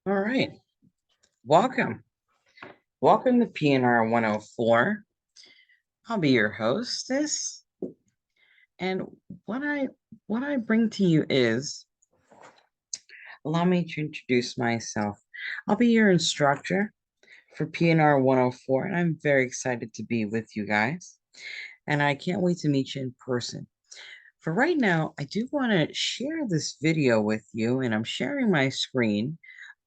All right. Welcome. Welcome to PNR 104. I'll be your hostess. And what I what I bring to you is allow me to introduce myself. I'll be your instructor for PNR 104, and I'm very excited to be with you guys. And I can't wait to meet you in person. For right now, I do want to share this video with you, and I'm sharing my screen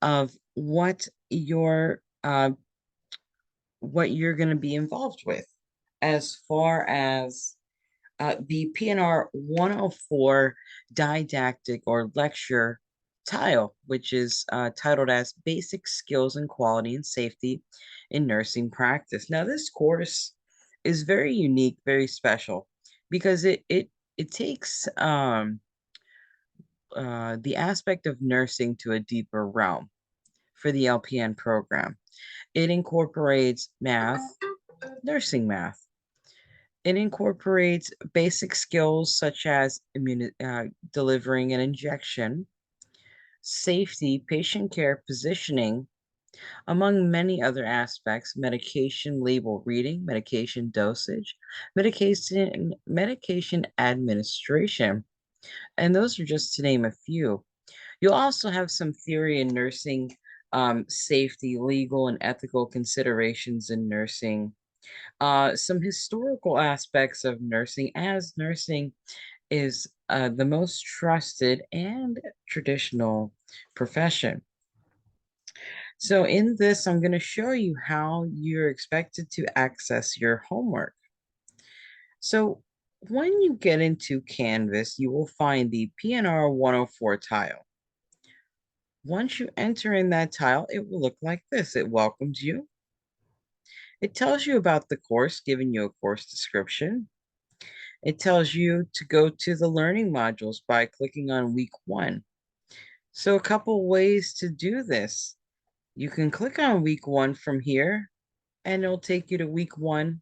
of what you're going to be involved with as far as the PNR 104 didactic or lecture tile, which is titled as Basic Skills in Quality and Safety in Nursing Practice. Now, this course is very unique, very special, because it takes the aspect of nursing to a deeper realm for the LPN program. It incorporates math, nursing math. It incorporates basic skills such as delivering an injection, safety, patient care, positioning, among many other aspects, medication label reading, medication dosage, medication administration. And those are just to name a few. You'll also have some theory in nursing, safety, legal, and ethical considerations in nursing, some historical aspects of nursing, as nursing is the most trusted and traditional profession. So in this, I'm going to show you how you're expected to access your homework. So when you get into Canvas, you will find the PNR 104 tile. Once you enter in that tile, it will look like this. It welcomes you. It tells you about the course, giving you a course description. It tells you to go to the learning modules by clicking on week 1. So a couple ways to do this. You can click on week 1 from here, and it'll take you to week 1.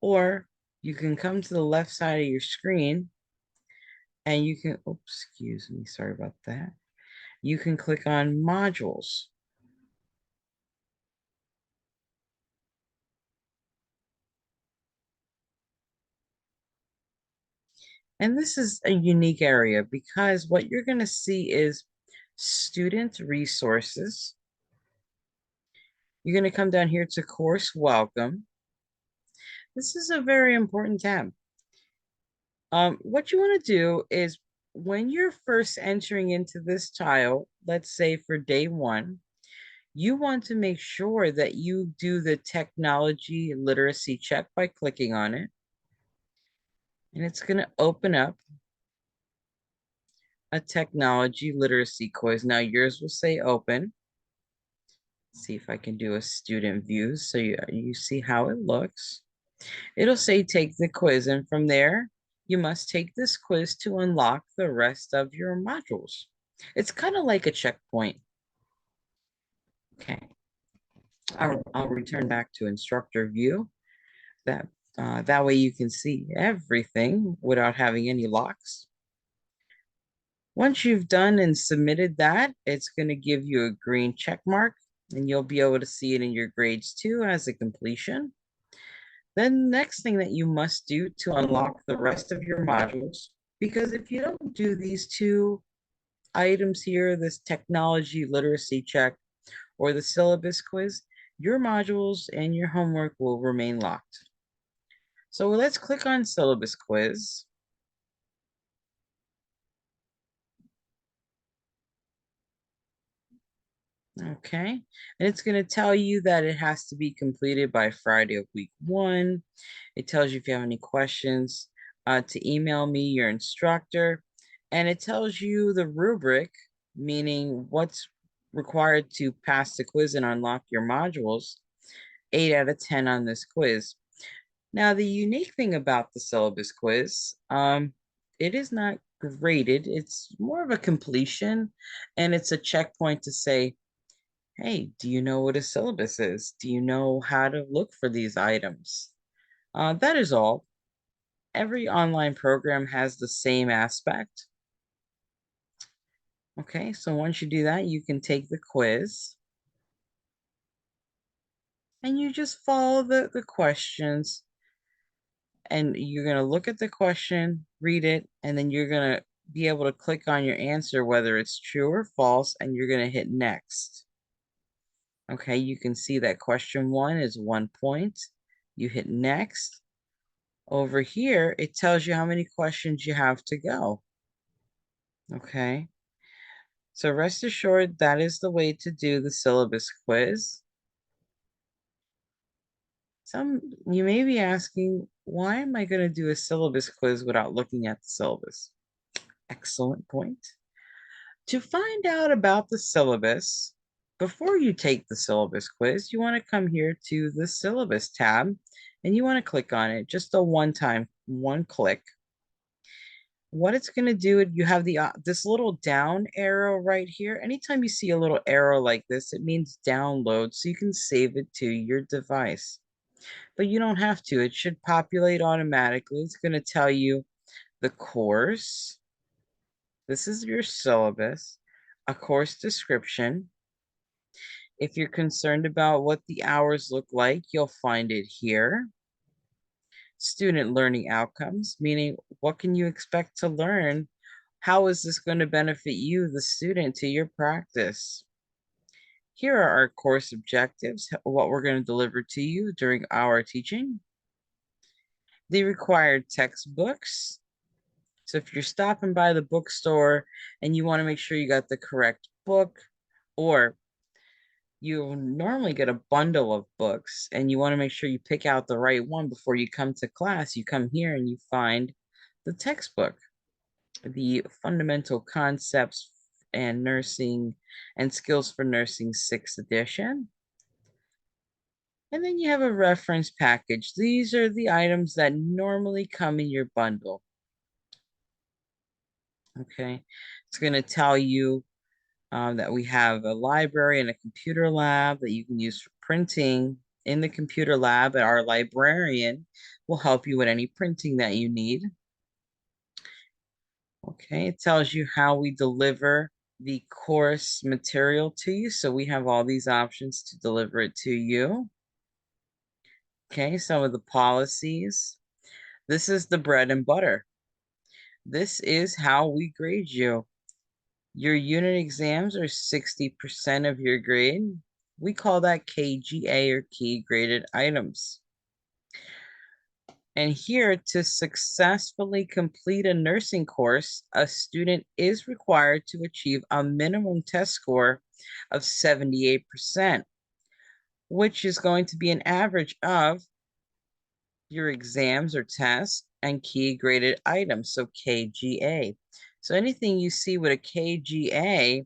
Or you can come to the left side of your screen, and you can, oops, excuse me, sorry about that. You can click on modules. And this is a unique area because what you're going to see is student resources. You're going to come down here to course welcome. This is a very important tab. What you want to do is when you're first entering into this tile, let's say for day 1, you want to make sure that you do the technology literacy check by clicking on it. And it's going to open up a technology literacy quiz. Now yours will say open. See if I can do a student view so you see how it looks. It'll say take the quiz, and from there, you must take this quiz to unlock the rest of your modules. It's kind of like a checkpoint. Okay, I'll return back to instructor view. That way you can see everything without having any locks. Once you've done and submitted that, it's going to give you a green check mark, and you'll be able to see it in your grades too as a completion. Then the next thing that you must do to unlock the rest of your modules, because if you don't do these 2 items here, this technology literacy check or the syllabus quiz, your modules and your homework will remain locked. So let's click on syllabus quiz. Okay, and it's going to tell you that it has to be completed by Friday of week 1. It tells you if you have any questions to email me, your instructor, and it tells you the rubric, meaning what's required to pass the quiz and unlock your modules, 8 out of 10 on this quiz. Now, the unique thing about the syllabus quiz, it is not graded. It's more of a completion, and it's a checkpoint to say, hey, do you know what a syllabus is? Do you know how to look for these items? That is all. Every online program has the same aspect. Okay, so once you do that, you can take the quiz and you just follow the questions, and you're going to look at the question, read it, and then you're going to be able to click on your answer, whether it's true or false, and you're going to hit next. Okay, you can see that question 1 is 1 point. You hit next. Over here, it tells you how many questions you have to go. Okay, so rest assured that is the way to do the syllabus quiz. You may be asking, why am I going to do a syllabus quiz without looking at the syllabus? Excellent point. To find out about the syllabus, before you take the syllabus quiz, you want to come here to the syllabus tab and you want to click on it, just a one click. What it's going to do, you have this little down arrow right here. Anytime you see a little arrow like this, it means download, so you can save it to your device. But you don't have to. It should populate automatically. It's going to tell you the course. This is your syllabus, a course description. If you're concerned about what the hours look like, you'll find it here. Student learning outcomes, meaning what can you expect to learn? How is this going to benefit you, the student, to your practice? Here are our course objectives, what we're going to deliver to you during our teaching. The required textbooks. So if you're stopping by the bookstore and you want to make sure you got the correct book, or you normally get a bundle of books and you want to make sure you pick out the right one before you come to class, you come here and you find the textbook, the Fundamental Concepts and Nursing and Skills for Nursing 6th edition. And then you have a reference package. These are the items that normally come in your bundle. Okay, it's going to tell you that we have a library and a computer lab that you can use for printing. In the computer lab, our librarian will help you with any printing that you need. Okay, it tells you how we deliver the course material to you. So we have all these options to deliver it to you. Okay, some of the policies. This is the bread and butter. This is how we grade you. Your unit exams are 60% of your grade. We call that KGA, or key graded items. And here, to successfully complete a nursing course, a student is required to achieve a minimum test score of 78%, which is going to be an average of your exams or tests and key graded items, so KGA. So anything you see with a KGA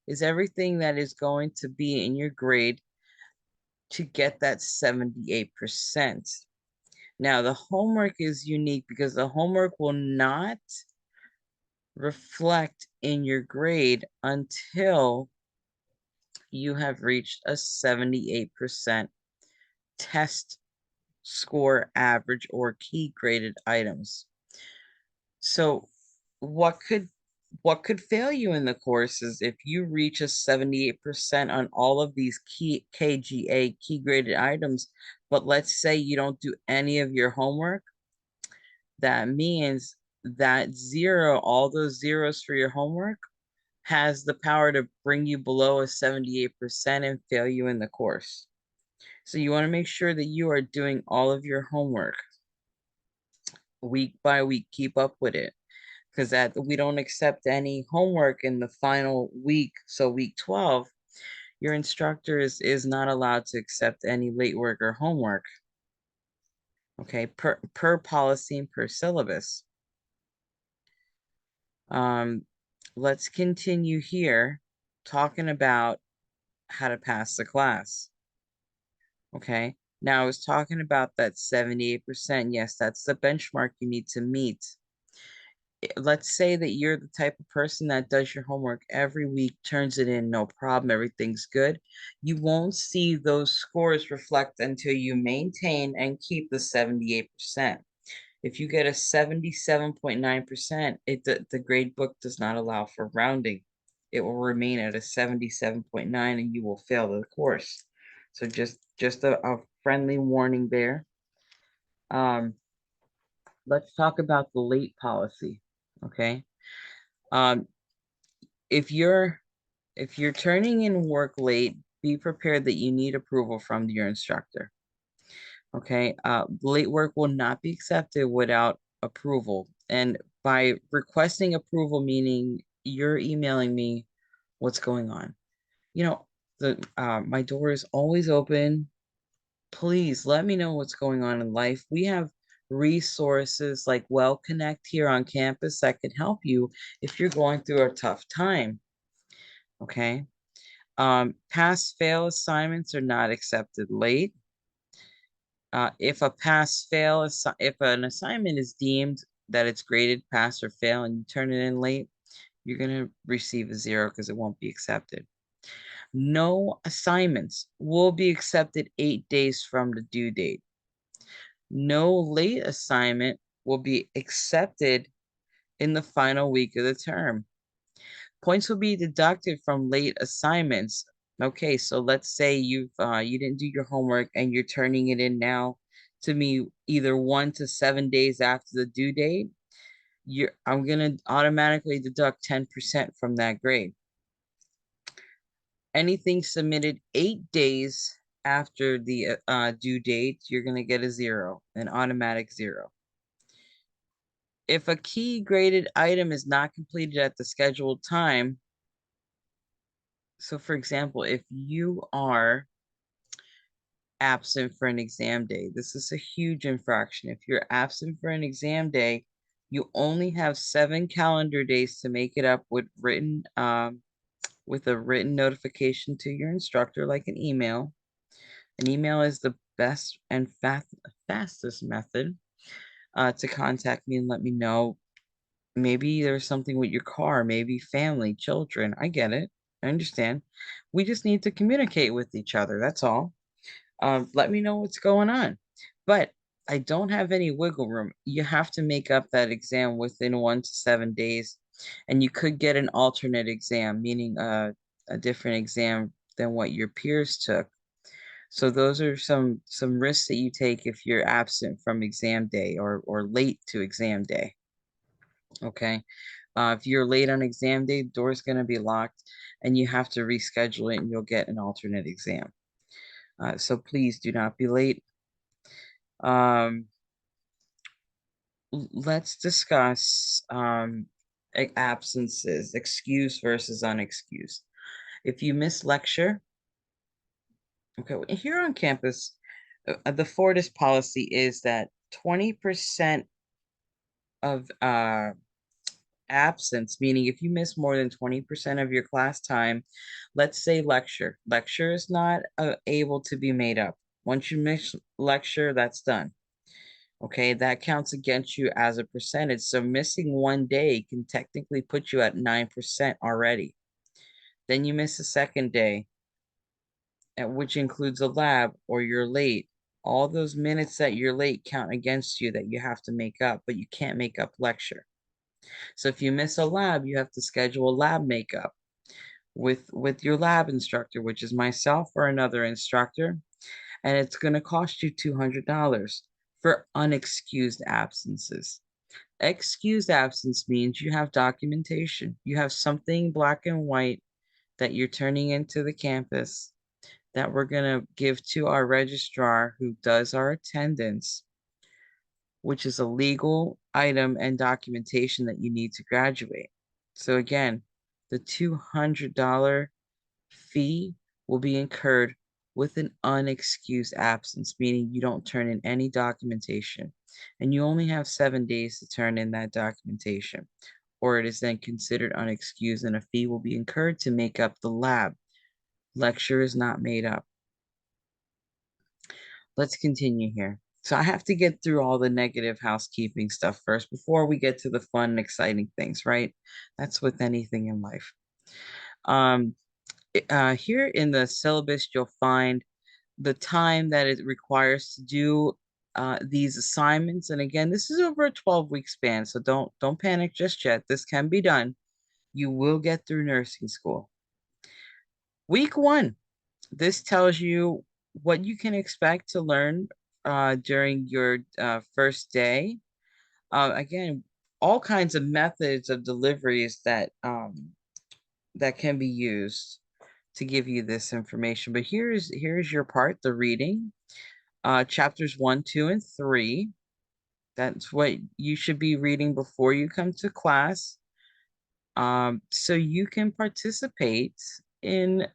is everything that is going to be in your grade to get that 78%. Now, the homework is unique because the homework will not reflect in your grade until you have reached a 78% test score average or key graded items. So what could fail you in the course is if you reach a 78% on all of these key KGA key graded items, but let's say you don't do any of your homework, that means that all those zeros for your homework has the power to bring you below a 78% and fail you in the course. So you want to make sure that you are doing all of your homework week by week. Keep up with it, because that we don't accept any homework in the final week. So week 12, your instructor is not allowed to accept any late work or homework. Okay, per policy and per syllabus. Let's continue here talking about how to pass the class. Okay, now I was talking about that 78%. Yes, that's the benchmark you need to meet. Let's say that you're the type of person that does your homework every week, turns it in, no problem, everything's good. You won't see those scores reflect until you maintain and keep the 78%. If you get a 77.9%, the grade book does not allow for rounding. it will remain at a 77.9 and you will fail the course. So just a friendly warning there. Um, let's talk about the late policy. Okay. Um, if you're if you're turning in work late, be prepared that you need approval from your instructor. Okay. Late work will not be accepted without approval. And by requesting approval, meaning you're emailing me what's going on. You know, my door is always open. Please let me know what's going on in life. We have resources like Well Connect here on campus that can help you if you're going through a tough time. Okay. Pass fail assignments are not accepted late. If a pass fail, if an assignment is deemed that it's graded pass or fail and you turn it in late, you're going to receive a 0 because it won't be accepted. No assignments will be accepted 8 days from the due date. No late assignment will be accepted in the final week of the term. Points will be deducted from late assignments. Okay, so let's say you didn't do your homework and you're turning it in now to me either 1 to 7 days after the due date. I'm gonna automatically deduct 10% from that grade. Anything submitted 8 days after the due date, you're gonna get a 0, an automatic 0. If a key graded item is not completed at the scheduled time, so for example, if you are absent for an exam day, this is a huge infraction. If you're absent for an exam day, you only have 7 calendar days to make it up with a written notification to your instructor, like an email. An email is the best and fastest method to contact me and let me know. Maybe there's something with your car, maybe family, children. I get it. I understand. We just need to communicate with each other. That's all. Let me know what's going on. But I don't have any wiggle room. You have to make up that exam within 1 to 7 days. And you could get an alternate exam, meaning a different exam than what your peers took. So those are some risks that you take if you're absent from exam day or late to exam day. Okay. If you're late on exam day, the door's going to be locked and you have to reschedule it and you'll get an alternate exam. So please do not be late. Let's discuss absences, excused versus unexcused. If you miss lecture, okay, here on campus, the Fortis policy is that 20% of absence, meaning if you miss more than 20% of your class time, let's say lecture is not able to be made up. Once you miss lecture, that's done. Okay, that counts against you as a percentage. So missing 1 day can technically put you at 9% already. Then you miss a second day, which includes a lab or you're late. All those minutes that you're late count against you that you have to make up, but you can't make up lecture. So if you miss a lab, you have to schedule a lab makeup with your lab instructor, which is myself or another instructor, and it's going to cost you $200 for unexcused absences. Excused absence means you have documentation. You have something black and white that you're turning into the campus that we're going to give to our registrar who does our attendance, which is a legal item and documentation that you need to graduate. So again, the $200 fee will be incurred with an unexcused absence, meaning you don't turn in any documentation and you only have 7 days to turn in that documentation, or it is then considered unexcused and a fee will be incurred to make up the lab. Lecture is not made up. Let's continue here. So I have to get through all the negative housekeeping stuff first before we get to the fun and exciting things, right? That's with anything in life. Here in the syllabus, you'll find the time that it requires to do these assignments. And again, this is over a 12-week span, so don't panic just yet. This can be done. You will get through nursing school. Week 1, this tells you what you can expect to learn during your first day. Again, all kinds of methods of deliveries that can be used to give you this information. But here's your part, the reading. Chapters 1, 2, and 3. That's what you should be reading before you come to class. So you can participate in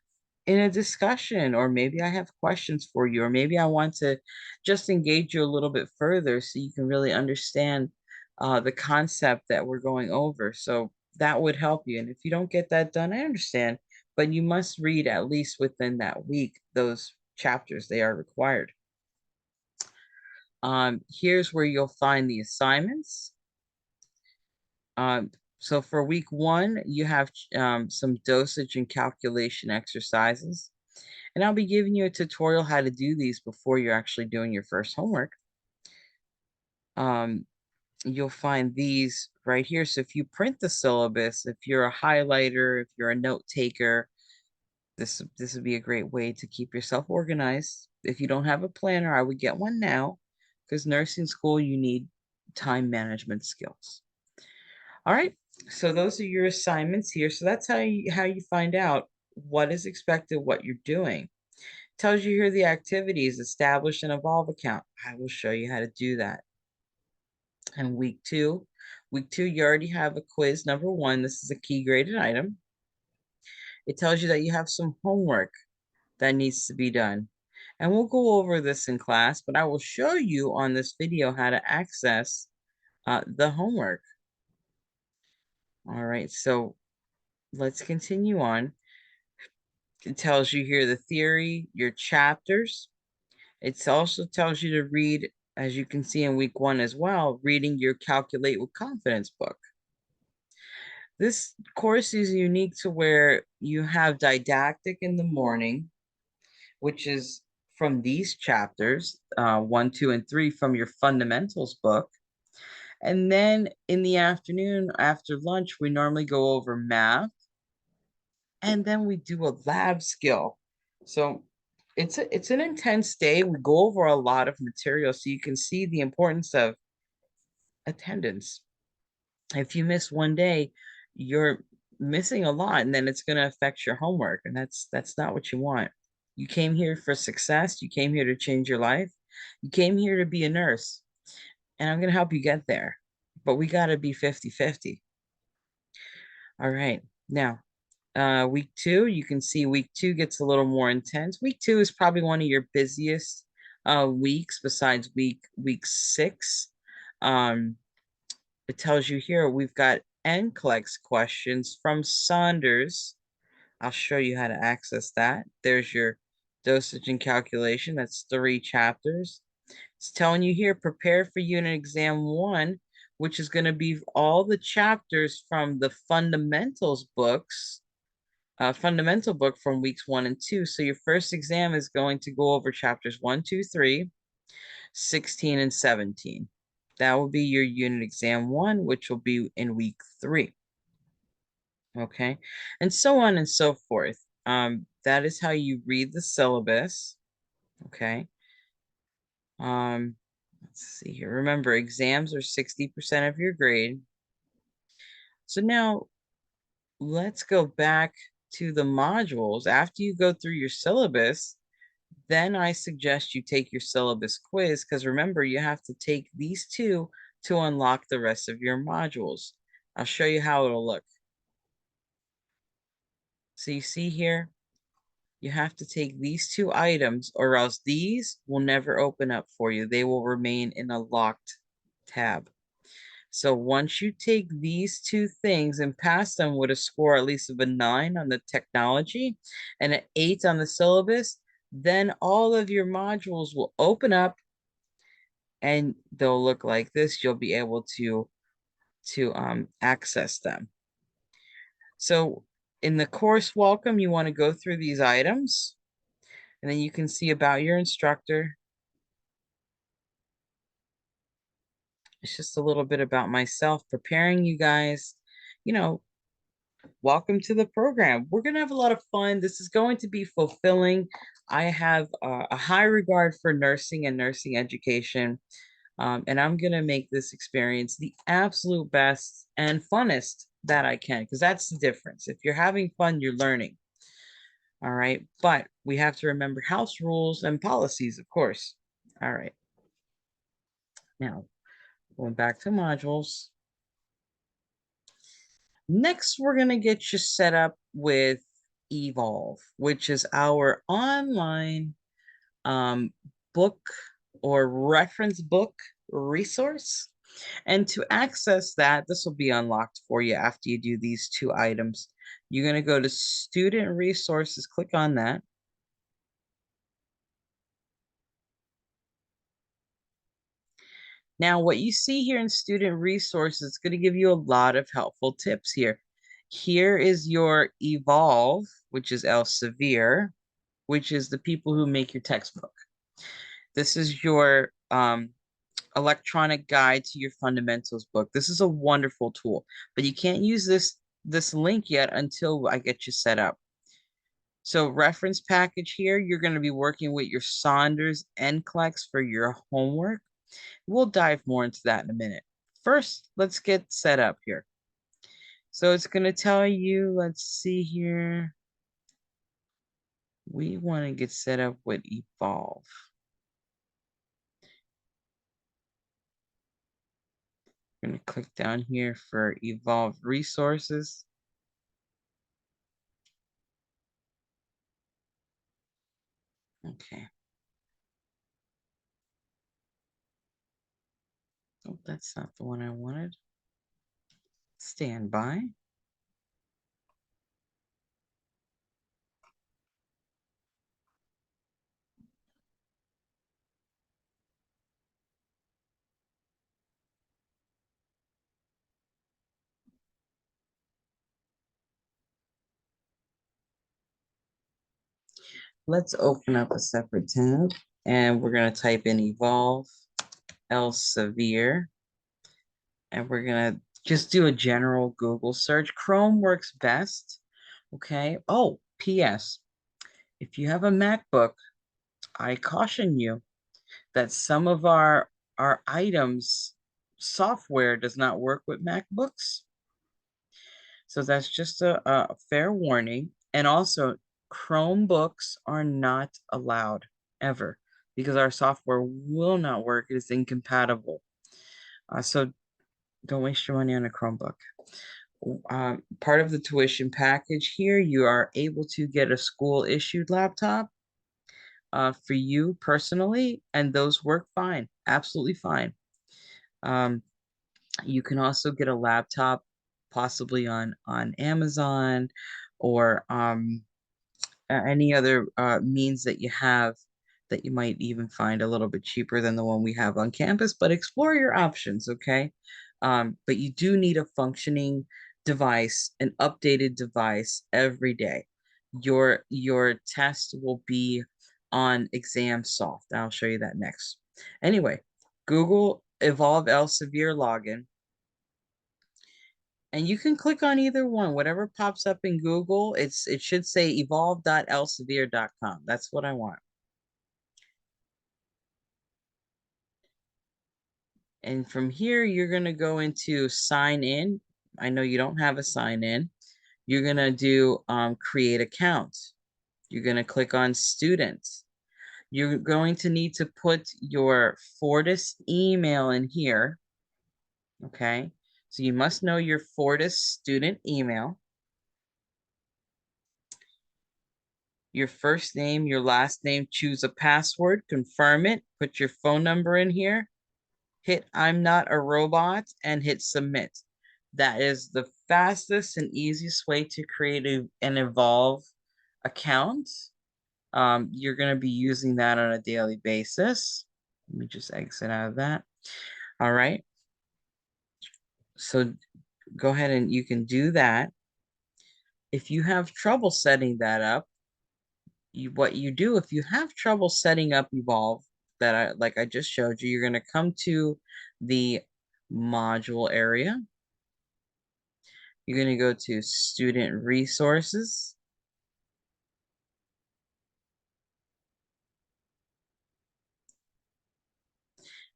a discussion, or maybe I have questions for you, or maybe I want to just engage you a little bit further so you can really understand the concept that we're going over. So that would help you. And if you don't get that done, I understand, but you must read at least within that week those chapters. They are required. Here's where you'll find the assignments. So for week 1, you have some dosage and calculation exercises. And I'll be giving you a tutorial how to do these before you're actually doing your first homework. You'll find these right here. So if you print the syllabus, if you're a highlighter, if you're a note taker, this would be a great way to keep yourself organized. If you don't have a planner, I would get one now, because nursing school, you need time management skills. All right, so those are your assignments here. So that's how you find out what is expected, what you're doing. Tells you here the activities, establish an evolve account. I will show you how to do that. And week 2, you already have a quiz number 1. This is a key graded item. It tells you that you have some homework that needs to be done. And we'll go over this in class, but I will show you on this video how to access the homework. All right, so let's continue on. It tells you here the theory, your chapters. It also tells you to read, as you can see in week 1 as well, reading your Calculate with Confidence book. This course is unique to where you have didactic in the morning, which is from these chapters, 1, 2, and 3 from your fundamentals book. And then in the afternoon, after lunch, we normally go over math. And then we do a lab skill. So it's an intense day. We go over a lot of material so you can see the importance of attendance. If you miss one day, you're missing a lot, and then it's going to affect your homework, and that's not what you want. You came here for success. You came here to change your life. You came here to be a nurse, and I'm going to help you get there. But we got to be 50-50. All right. Now, week 2, you can see week 2 gets a little more intense. Week 2 is probably one of your busiest weeks besides week 6. It tells you here we've got NCLEX questions from Saunders. I'll show you how to access that. There's your dosage and calculation. That's 3 chapters. It's telling you here, prepare for unit exam 1, which is going to be all the chapters from the fundamentals books, fundamental book from weeks 1 and 2. So your first exam is going to go over chapters 1, 2, 3, 16, and 17. That will be your unit exam 1, which will be in week 3. Okay, and so on and so forth. That is how you read the syllabus. Okay. Let's see here. Remember, exams are 60% of your grade. So now let's go back to the modules. After you go through your syllabus, then I suggest you take your syllabus quiz, because remember, you have to take these 2 to unlock the rest of your modules. I'll show you how it'll look. So you see here, you have to take these 2 items, or else these will never open up for you. They will remain in a locked tab. So once you take these 2 things and pass them with a score at least of a 9 on the technology and an 8 on the syllabus, then all of your modules will open up and they'll look like this. You'll be able to access them. So in the course welcome, you want to go through these items, and then you can see about your instructor. It's just a little bit about myself, preparing you guys, you know, Welcome to the program. We're going to have a lot of fun. This is going to be fulfilling. I have a high regard for nursing and nursing education, and I'm going to make this experience the absolute best and funnest that I can, because that's the difference. If you're having fun, you're learning. All right. But we have to remember house rules and policies, of course. All right. Now, going back to modules. Next, we're going to get you set up with Evolve, which is our online um, book or reference book resource. And to access that, this will be unlocked for you after you do these two items. You're going to go to Student Resources, click on that. Now, what you see here in Student Resources is going to give you a lot of helpful tips here. Here is your Evolve, which is Elsevier, which is the people who make your textbook. This is your electronic guide to your fundamentals book. This is a wonderful tool, but you can't use this link yet until I get you set up. So reference package here, you're going to be working with your Saunders NCLEX for your homework. We'll dive more into that in a minute. First, let's get set up here. So it's going to tell you, let's see here. We want to get set up with Evolve. I'm going to click down here for Evolve Resources. Okay. Oh, that's not the one I wanted. Stand by. Let's open up a separate tab and we're going to type in Evolve Elsevier. And we're going to just do a general Google search. Chrome works best. Okay. Oh, P.S. If you have a MacBook, I caution you that some of our items software does not work with MacBooks. So that's just a fair warning. And also, Chromebooks are not allowed ever because our software will not work. It is incompatible. So don't waste your money on a Chromebook. Part of the tuition package here, you are able to get a school issued laptop for you personally, and those work fine, absolutely fine. You can also get a laptop possibly on Amazon or any other means that you have that you might even find a little bit cheaper than the one we have on campus, but explore your options, okay? But you do need a functioning device, an updated device every day. Your test will be on ExamSoft. I'll show you that next. Anyway, Google Evolve Elsevier login. And you can click on either one, whatever pops up in Google. It should say evolve.elsevier.com. That's what I want. And from here, you're going to go into sign in. I know you don't have a sign in. You're going to do create account. You're going to click on students. You're going to need to put your Fortis email in here. Okay. So you must know your Fortis student email. Your first name, your last name, choose a password, confirm it, put your phone number in here, hit I'm not a robot, and hit submit. That is the fastest and easiest way to create an Evolve account. You're going to be using that on a daily basis. Let me just exit out of that. All right. So go ahead and you can do that. If you have trouble setting that up, what you do if you have trouble setting up Evolve like I just showed you, you're going to come to the module area. You're going to go to Student Resources.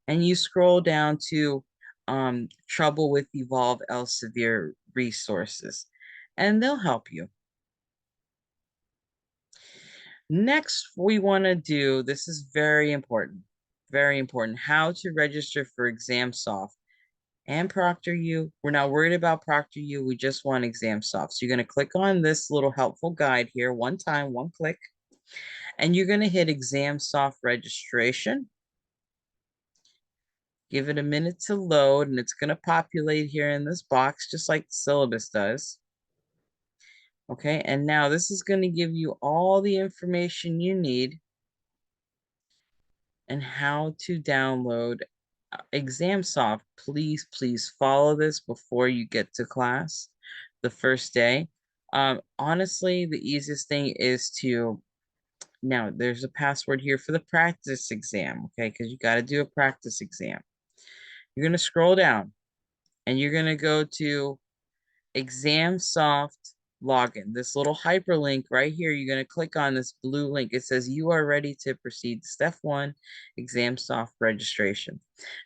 And you scroll down to Trouble with Evolve Elsevier Resources, and they'll help you. Next, we want to do, this is very important, how to register for ExamSoft and ProctorU. We're not worried about ProctorU, we just want ExamSoft. So you're going to click on this little helpful guide here, one time, one click, and you're going to hit ExamSoft registration. Give it a minute to load, and it's going to populate here in this box, just like the syllabus does. Okay, and now this is going to give you all the information you need and how to download ExamSoft. Please follow this before you get to class the first day. Honestly, the easiest thing is to, now there's a password here for the practice exam, okay, because you got to do a practice exam. You're going to scroll down and you're going to go to ExamSoft login. This little hyperlink right here, you're going to click on this blue link. It says you are ready to proceed to step 1, ExamSoft registration.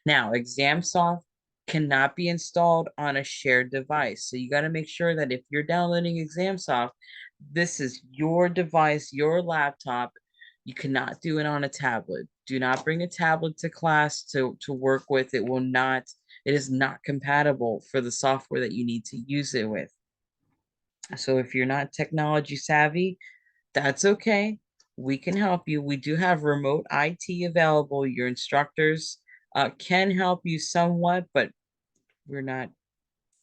Now, ExamSoft cannot be installed on a shared device. So you got to make sure that if you're downloading ExamSoft, this is your device, your laptop. You cannot do it on a tablet. Do not bring a tablet to class to work with. It will not, it is not compatible for the software that you need to use it with. So if you're not technology savvy, that's okay. We can help you. We do have remote IT available. Your instructors can help you somewhat, but we're not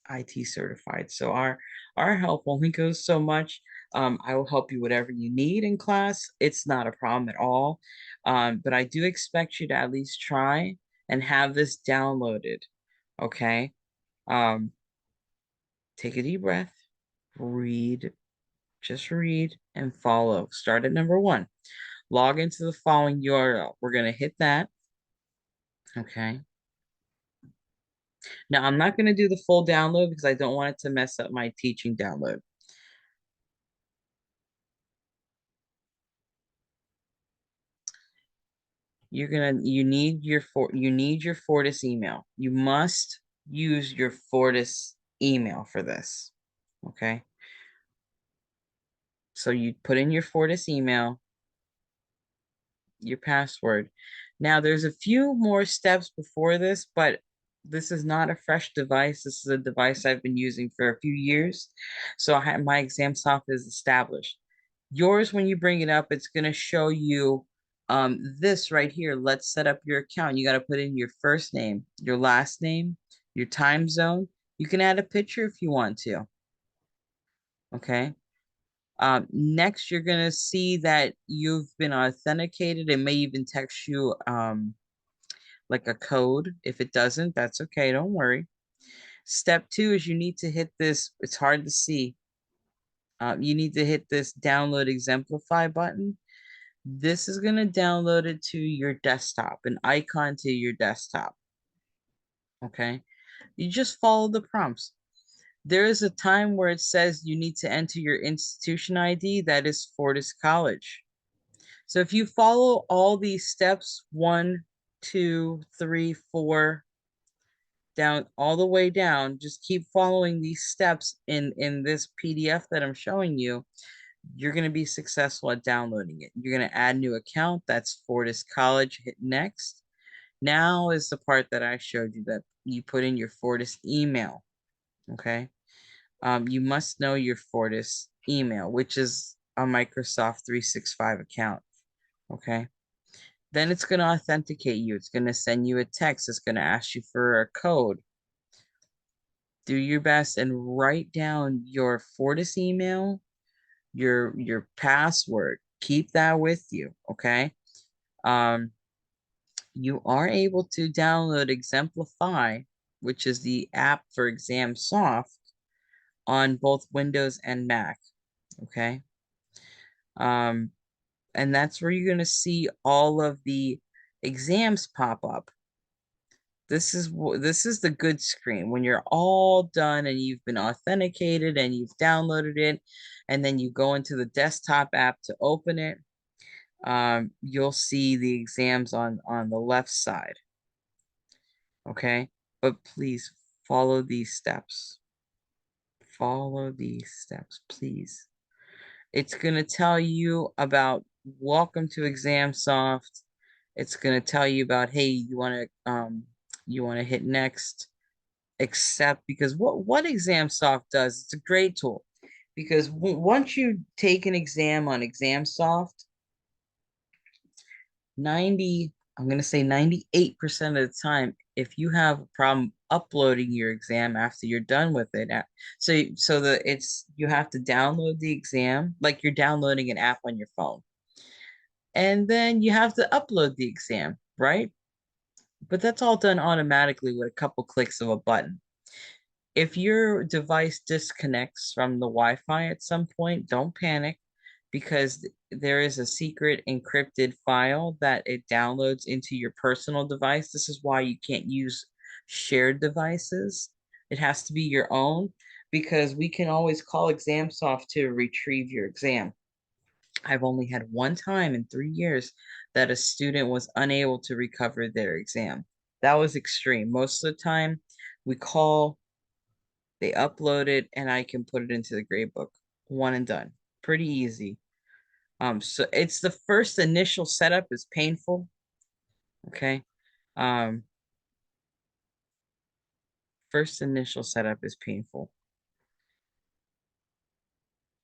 IT certified. So our help only goes so much. I will help you whatever you need in class. It's not a problem at all. But I do expect you to at least try and have this downloaded. Okay. Um, take a deep breath, read, just read and follow. Start at number 1. Log into the following URL. We're going to hit that. Okay. Now, I'm not going to do the full download because I don't want it to mess up my teaching download. You need your Fortis email. You must use your Fortis email for this. Okay. So you put in your Fortis email, your password. Now there's a few more steps before this, but this is not a fresh device. This is a device I've been using for a few years. So my ExamSoft is established. Yours, when you bring it up, it's going to show you this right here. Let's set up your account. You got to put in your first name, your last name, your time zone. You can add a picture if you want to. Okay. Next, you're going to see that you've been authenticated. It may even text you like a code. If it doesn't, that's okay. Don't worry. Step 2 is you need to hit this. It's hard to see. You need to hit this download exemplify button. This is going to download it to your desktop, an icon to your desktop. Okay. You just follow the prompts. There is a time where it says you need to enter your institution ID. That is Fortis College. So if you follow all these steps, 1, 2, 3, 4, down all the way down, just keep following these steps in this PDF that I'm showing you, you're going to be successful at downloading it. You're going to add new account. That's Fortis College. Hit next. Now is the part that I showed you, that you put in your Fortis email. Okay. You must know your Fortis email, which is a Microsoft 365 account. Okay. Then it's going to authenticate you. It's going to send you a text. It's going to ask you for a code. Do your best and write down your Fortis email, your password. Keep that with you, okay? You are able to download Exemplify, which is the app for ExamSoft, on both Windows and Mac, okay? And that's where you're going to see all of the exams pop up. This is the good screen when you're all done and you've been authenticated and you've downloaded it, and then you go into the desktop app to open it. You'll see the exams on the left side. Okay, but please follow these steps. Follow these steps, please. It's gonna tell you about welcome to ExamSoft. It's gonna tell you about, hey, you wanna hit next, accept, because what ExamSoft does, it's a great tool, because once you take an exam on ExamSoft, 90, I'm going to say 98% of the time, if you have a problem uploading your exam after you're done with it, so that you have to download the exam like you're downloading an app on your phone. And then you have to upload the exam, right? But that's all done automatically with a couple clicks of a button. If your device disconnects from the Wi-Fi at some point, don't panic, because there is a secret encrypted file that it downloads into your personal device. This is why you can't use shared devices. It has to be your own, because we can always call ExamSoft to retrieve your exam. I've only had one time in 3 years that a student was unable to recover their exam. That was extreme. Most of the time, we call, they upload it, and I can put it into the gradebook. One and done. Pretty easy. So it's the first initial setup is painful. Okay. Um, First initial setup is painful.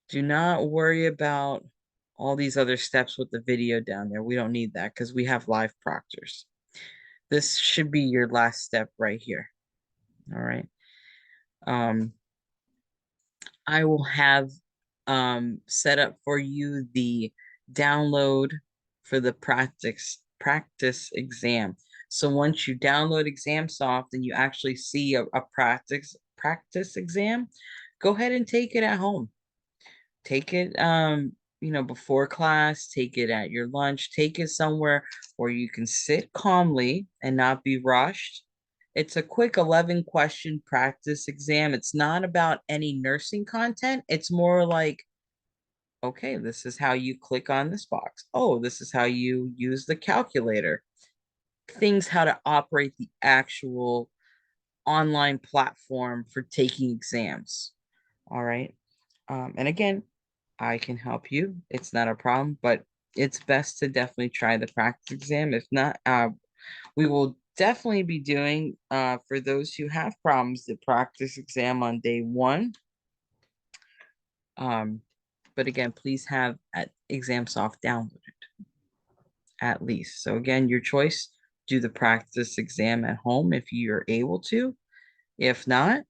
Do not worry about all these other steps with the video down there. We don't need that because we have live proctors. This should be your last step right here. All right. Um, I will have set up for you the download for the practice exam. So once you download ExamSoft and you actually see a practice exam, go ahead and take it at home. Take it before class, take it at your lunch, take it somewhere where you can sit calmly and not be rushed. It's a quick 11 question practice exam. It's not about any nursing content. It's more like, okay, this is how you click on this box. Oh, this is how you use the calculator. Things how to operate the actual online platform for taking exams. All right. And again, I can help you. It's not a problem, but it's best to definitely try the practice exam. If not, we will definitely be doing, for those who have problems, the practice exam on day one. But again, please have at ExamSoft downloaded at least. So again, your choice, do the practice exam at home if you're able to. If not,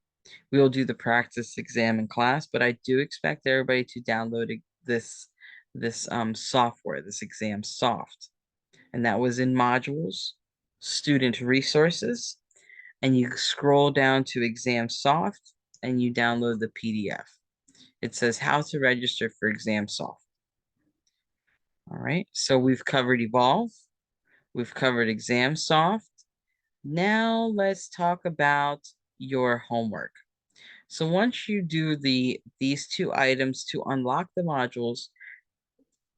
we will do the practice exam in class, but I do expect everybody to download this software, this ExamSoft. And that was in modules, student resources, and you scroll down to ExamSoft and you download the PDF. It says how to register for ExamSoft. All right, so we've covered Evolve, we've covered ExamSoft. Now let's talk about your homework. So once you do these two items to unlock the modules,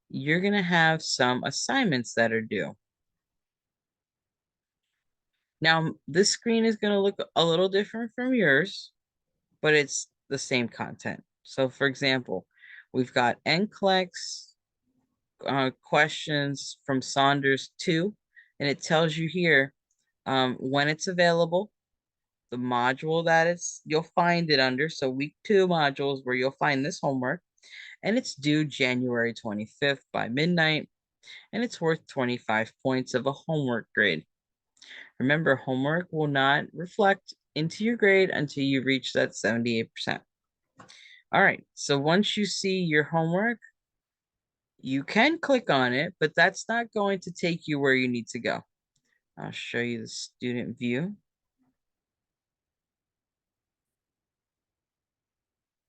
you're gonna have some assignments that are due. Now, this screen is gonna look a little different from yours, but it's the same content. So for example, we've got NCLEX questions from Saunders 2, and it tells you here when it's available, the module that you'll find it under. So week 2 modules where you'll find this homework, and it's due January 25th by midnight, and it's worth 25 points of a homework grade. Remember, homework will not reflect into your grade until you reach that 78%. All right, so once you see your homework, you can click on it, but that's not going to take you where you need to go. I'll show you the student view.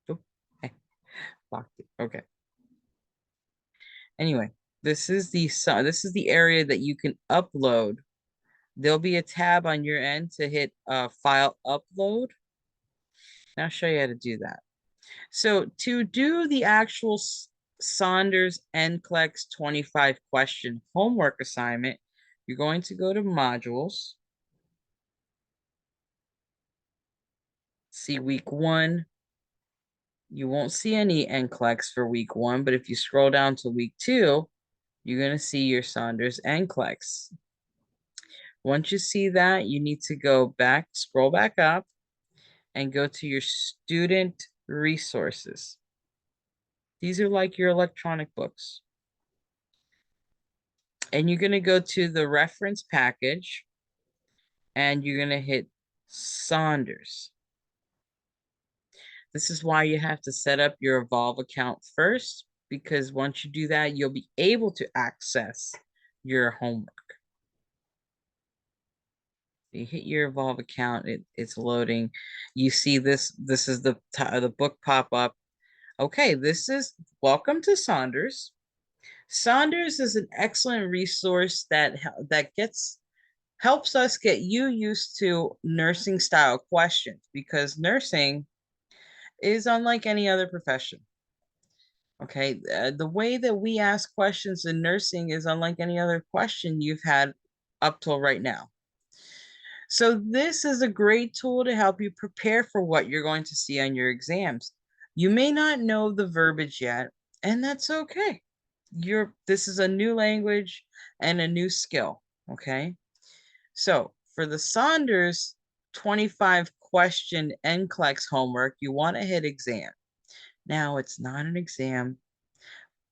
Oh, locked it. Okay. Anyway, this is the area that you can upload There'll be a tab on your end to hit file upload. And I'll show you how to do that. So to do the actual Saunders NCLEX 25 question homework assignment, you're going to go to modules, see week 1. You won't see any NCLEX for week 1, but if you scroll down to week 2, you're going to see your Saunders NCLEX. Once you see that, you need to go back, scroll back up, and go to your student resources. These are like your electronic books. And you're going to go to the reference package, and you're going to hit Saunders. This is why you have to set up your Evolve account first, because once you do that, you'll be able to access your homework. You hit your Evolve account, it's loading. You see this is the book pop up. Okay, this is welcome to Saunders. Saunders is an excellent resource that helps us get you used to nursing style questions, because nursing is unlike any other profession. Okay, the way that we ask questions in nursing is unlike any other question you've had up till right now. So this is a great tool to help you prepare for what you're going to see on your exams. You may not know the verbiage yet, and that's okay. This is a new language and a new skill, okay? So for the Saunders 25 question NCLEX homework, you want to hit exam. Now it's not an exam,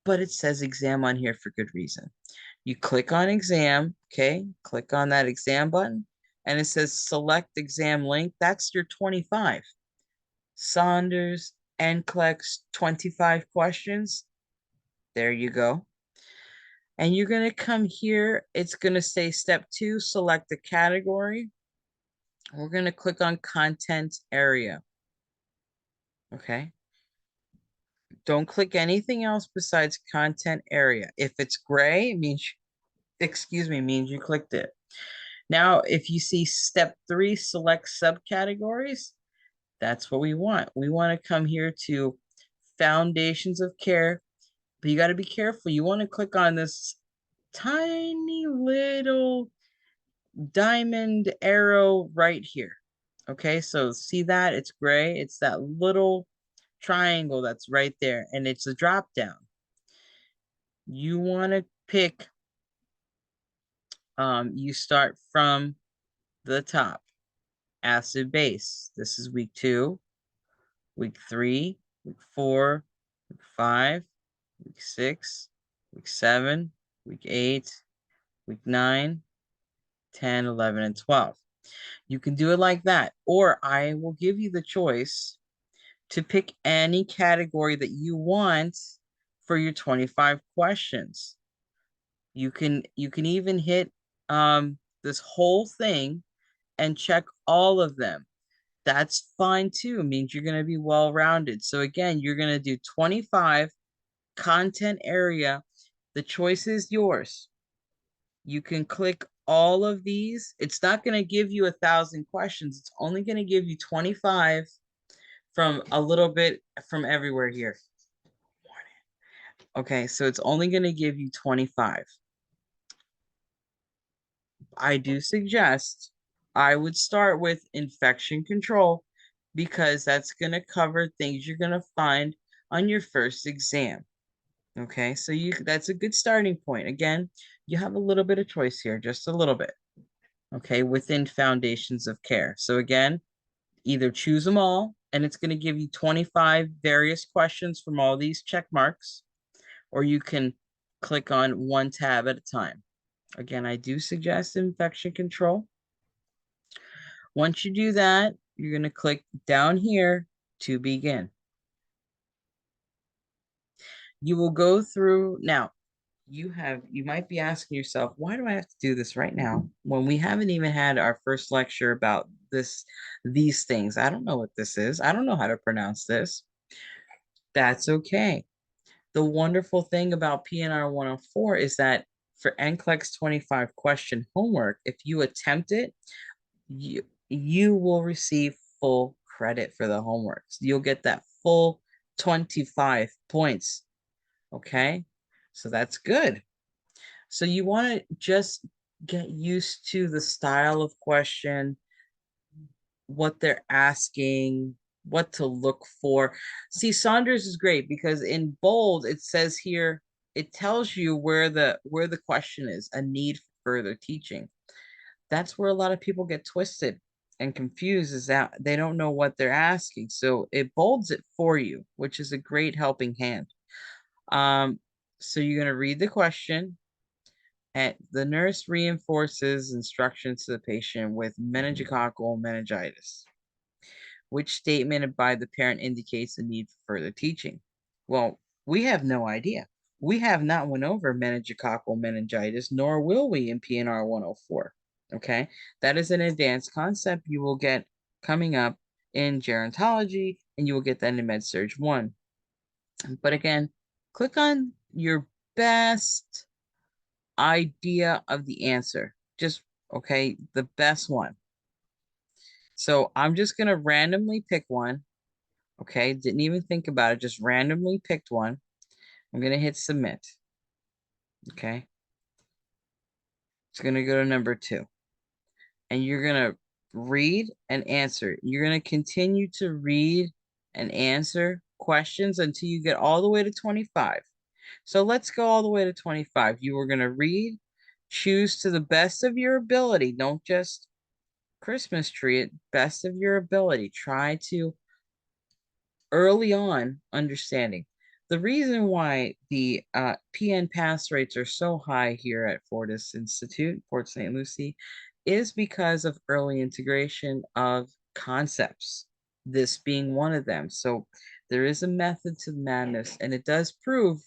but it says exam on here for good reason. You click on exam, okay? Click on that exam button, and it says select exam link. That's your 25. Saunders NCLEX 25 questions. There you go. And you're going to come here. It's going to say step 2, select a category. We're going to click on content area. Okay. Don't click anything else besides content area. If it's gray, it means, means you clicked it. Now, if you see step 3, select subcategories, that's what we want. We want to come here to foundations of care, but you got to be careful. You want to click on this tiny little diamond arrow right here. Okay, so see that? It's gray. It's that little triangle that's right there, and it's a drop down. You want to pick, you start from the top. Acid base. This is week 2, week 3, week 4, week 5, week 6, week 7, week 8, week 9, 10, 11, and 12. You can do it like that, or I will give you the choice to pick any category that you want for your 25 questions. You can even hit this whole thing and check all of them. That's fine too. It means you're going to be well-rounded. So again, you're going to do 25 content area. The choice is yours. You can click all of these. It's not going to give you 1,000 questions. It's only going to give you 25 from a little bit from everywhere here. Okay, so it's only going to give you 25. I do suggest I would start with infection control, because that's going to cover things you're going to find on your first exam. Okay, so that's a good starting point. Again, you have a little bit of choice here, just a little bit. Okay, within foundations of care. So again, either choose them all, and it's going to give you 25 various questions from all these check marks, or you can click on one tab at a time. Again, I do suggest infection control. Once you do that, you're going to click down here to begin. You will go through now. You might be asking yourself, why do I have to do this right now when we haven't even had our first lecture about these things? I don't know what this is. I don't know how to pronounce this. That's okay. The wonderful thing about PNR 104 is that for NCLEX 25 question homework, if you attempt it, you will receive full credit for the homework. So you'll get that full 25 points. Okay, so that's good. So you want to just get used to the style of question, what they're asking, what to look for. See, Saunders is great because in bold it says here, it tells you where the question is, a need for further teaching. That's where a lot of people get twisted and confused, is that they don't know what they're asking. So it bolds it for you, which is a great helping hand. So you're going to read the question, and the nurse reinforces instructions to the patient with meningococcal meningitis. Which statement by the parent indicates the need for further teaching? Well, we have no idea. We have not went over meningococcal meningitis, nor will we in PNR 104. Okay, that is an advanced concept you will get coming up in gerontology, and you will get that in MedSurg 1. But again, click on your best idea of the answer. Just, okay, the best one. So I'm just going to randomly pick one. Okay, didn't even think about it, just randomly picked one. I'm going to hit submit. Okay, it's going to go to number 2. And you're going to read and answer. You're going to continue to read and answer questions until you get all the way to 25. So let's go all the way to 25. You are going to read, choose to the best of your ability. Don't just Christmas tree it, best of your ability. Try to early on understanding. The reason why the PN pass rates are so high here at Fortis Institute, Port St. Lucie, is because of early integration of concepts, this being one of them. So there is a method to the madness, and it does prove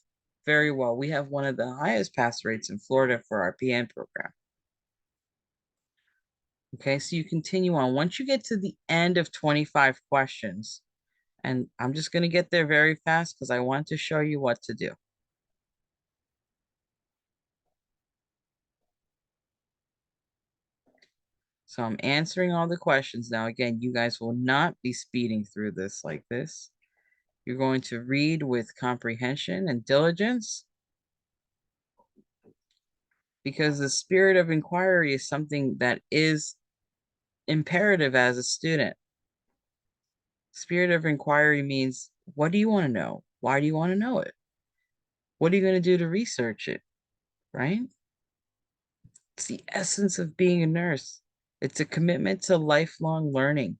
very well. We have one of the highest pass rates in Florida for our PN program. Okay, so you continue on. Once you get to the end of 25 questions, and I'm just going to get there very fast because I want to show you what to do. So I'm answering all the questions now. Again, you guys will not be speeding through this like this. You're going to read with comprehension and diligence, because the spirit of inquiry is something that is imperative as a student. Spirit of inquiry means, what do you want to know? Why do you want to know it? What are you going to do to research it, right? It's the essence of being a nurse. It's a commitment to lifelong learning.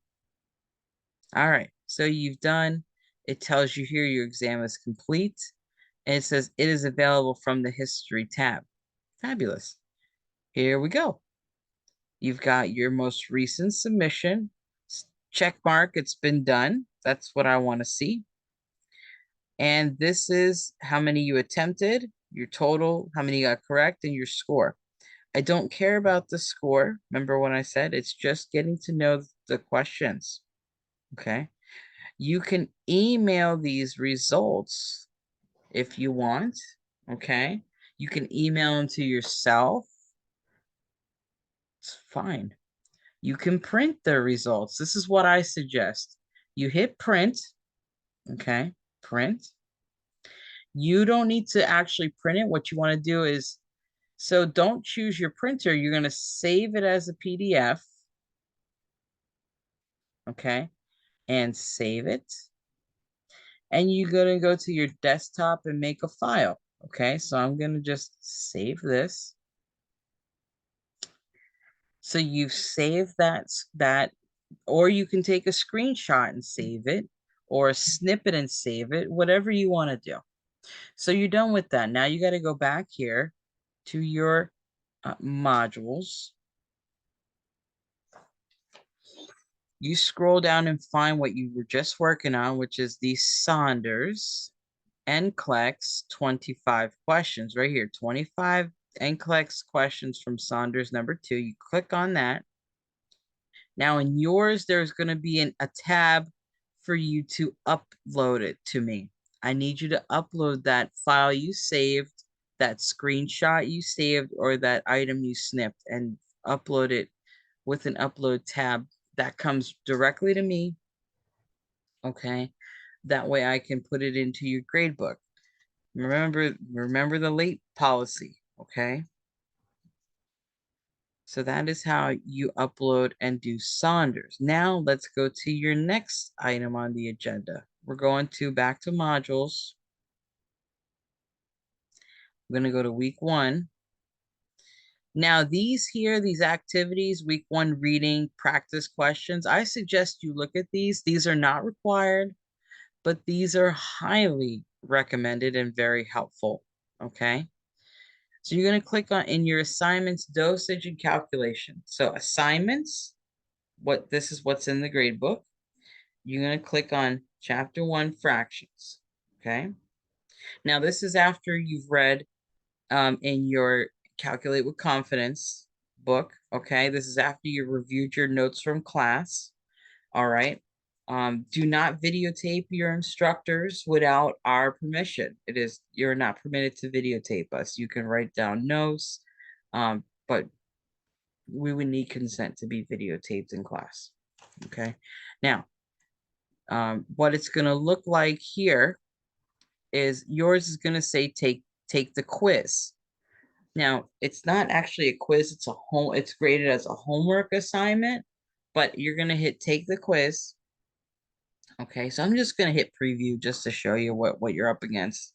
All right, so you've done, it tells you here your exam is complete, and it says it is available from the history tab. Fabulous. Here we go. You've got your most recent submission. Check mark, it's been done. That's what I want to see. And this is how many you attempted, your total, how many you got correct, and your score. I don't care about the score. Remember when I said it's just getting to know the questions. Okay. You can email these results if you want. Okay. You can email them to yourself. It's fine. You can print the results. This is what I suggest. You hit print. Okay. Print. You don't need to actually print it. What you want to do is, so don't choose your printer. You're going to save it as a PDF. Okay. And save it. And you're going to go to your desktop and make a file. Okay. So I'm going to just save this. So you've saved that, or you can take a screenshot and save it, or a snippet and save it, whatever you want to do. So you're done with that. Now you got to go back here to your modules. You scroll down and find what you were just working on, which is the Saunders NCLEX 25 questions right here. 25 NCLEX questions from Saunders number 2. You click on that. Now in yours, there's going to be a tab for you to upload it to me. I need you to upload that file you saved that screenshot you saved or that item you snipped and upload it with an upload tab that comes directly to me. Okay. That way I can put it into your gradebook. Remember the late policy. Okay. So that is how you upload and do Saunders. Now let's go to your next item on the agenda. We're going to back to modules. I'm going to go to week 1. Now these activities, week 1 reading, practice questions, I suggest you look at these. These are not required, but these are highly recommended and very helpful. Okay. So you're going to click on in your assignments, dosage and calculation. So assignments, this is what's in the grade book. You're going to click on chapter 1 fractions. Okay. Now this is after you've read in your calculate with confidence book. Okay. This is after you reviewed your notes from class. All right. Do not videotape your instructors without our permission. You're not permitted to videotape us. You can write down notes, but we would need consent to be videotaped in class. Okay. Now, what it's going to look like here is yours is going to say take the quiz. Now, it's not actually a quiz, it's graded as a homework assignment, but you're going to hit take the quiz. Okay, so I'm just going to hit preview just to show you what you're up against.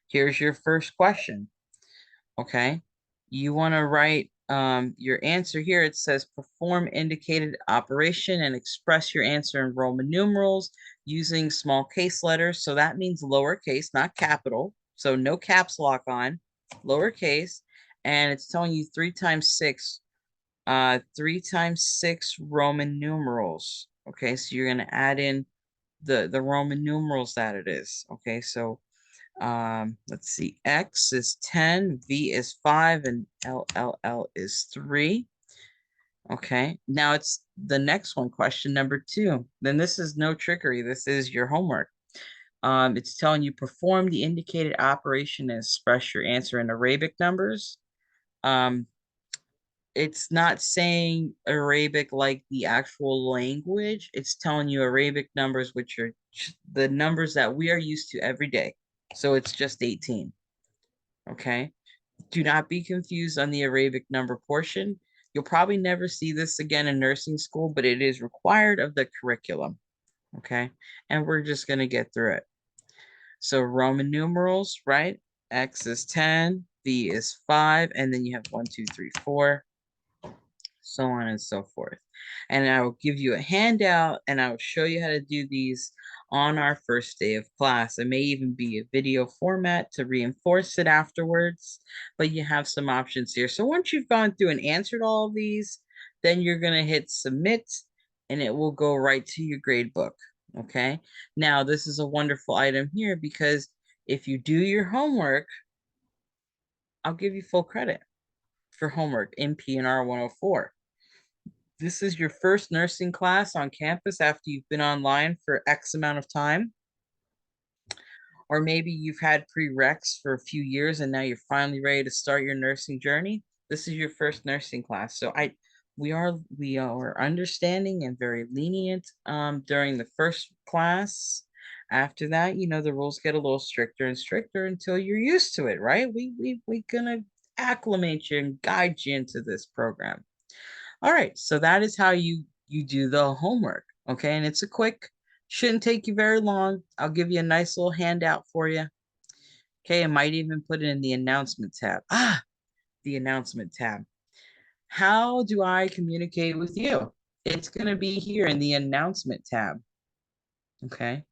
Here's your first question. Okay, you want to write your answer here. It says perform indicated operation and express your answer in Roman numerals using small case letters. So that means lowercase, not capital. So no caps lock on, lowercase. And it's telling you 3 times 6, 3 times 6 Roman numerals. Okay, so you're going to add in the Roman numerals that it is. Okay, so let's see, X is 10, V is 5, and L is 3. Okay, now it's the next one, question number 2. Then this is no trickery. This is your homework. It's telling you perform the indicated operation and express your answer in Arabic numbers. It's not saying Arabic like the actual language. It's telling you Arabic numbers, which are the numbers that we are used to every day. So it's just 18. Okay. Do not be confused on the Arabic number portion. You'll probably never see this again in nursing school, but it is required of the curriculum. Okay. And we're just going to get through it. So Roman numerals, right? X is 10, V is 5, and then you have 1, 2, 3, 4. So on and so forth. And I will give you a handout and I will show you how to do these on our first day of class. It may even be a video format to reinforce it afterwards, but you have some options here. So once you've gone through and answered all of these, then you're going to hit submit and it will go right to your grade book. Okay. Now, this is a wonderful item here because if you do your homework, I'll give you full credit for homework in PNR 104. This is your first nursing class on campus after you've been online for X amount of time. Or maybe you've had prereqs for a few years and now you're finally ready to start your nursing journey. This is your first nursing class. So we are understanding and very lenient during the first class. After that, the rules get a little stricter and stricter until you're used to it, right? We gonna acclimate you and guide you into this program. All right, so that is how you do the homework, okay? And it's shouldn't take you very long. I'll give you a nice little handout for you. Okay, I might even put it in the announcement tab. The announcement tab. How do I communicate with you? It's going to be here in the announcement tab. Okay.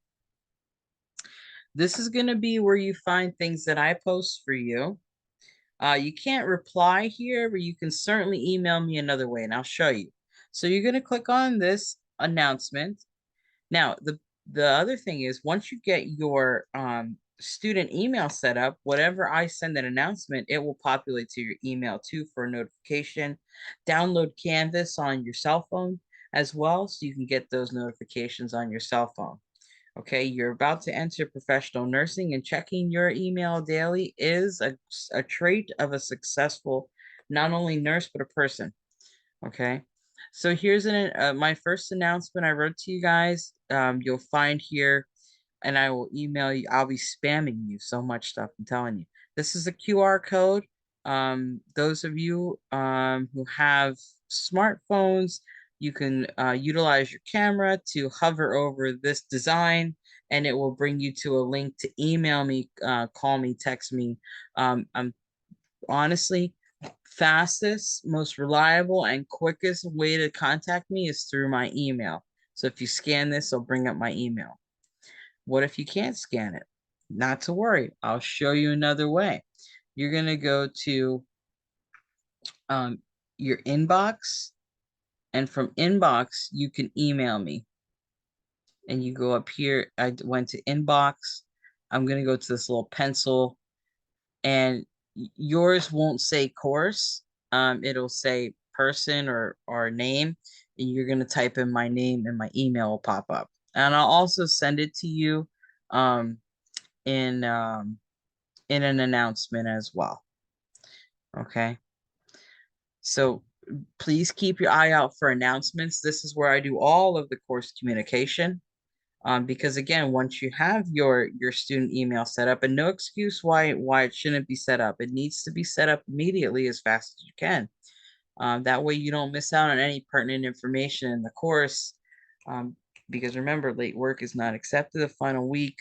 This is going to be where you find things that I post for you. You can't reply here, but you can certainly email me another way, and I'll show you. So you're going to click on this announcement. Now, the other thing is, once you get your student email set up, whatever I send an announcement, it will populate to your email too for a notification. Download Canvas on your cell phone as well, so you can get those notifications on your cell phone. Okay, you're about to enter professional nursing, and checking your email daily is a trait of a successful, not only nurse, but a person. Okay, so here's my first announcement I wrote to you guys. You'll find here, and I will email you. I'll be spamming you so much stuff. I'm telling you. This is a QR code. Those of you who have smartphones, you can utilize your camera to hover over this design, and it will bring you to a link to email me, call me, text me. I'm honestly fastest, most reliable, and quickest way to contact me is through my email. So if you scan this, it'll bring up my email. What if you can't scan it? Not to worry, I'll show you another way. You're gonna go to um, your inbox, and from inbox, you can email me. And you go up here. I went to inbox. I'm gonna go to this little pencil, and yours won't say course. It'll say person or name, and you're gonna type in my name, and my email will pop up. And I'll also send it to you um, in in an announcement as well. Okay. So please keep your eye out for announcements. This is where I do all of the course communication. Because again, once you have your student email set up, and no excuse why it shouldn't be set up. It needs to be set up immediately as fast as you can. That way you don't miss out on any pertinent information in the course. Um, because remember, late work is not accepted the final week.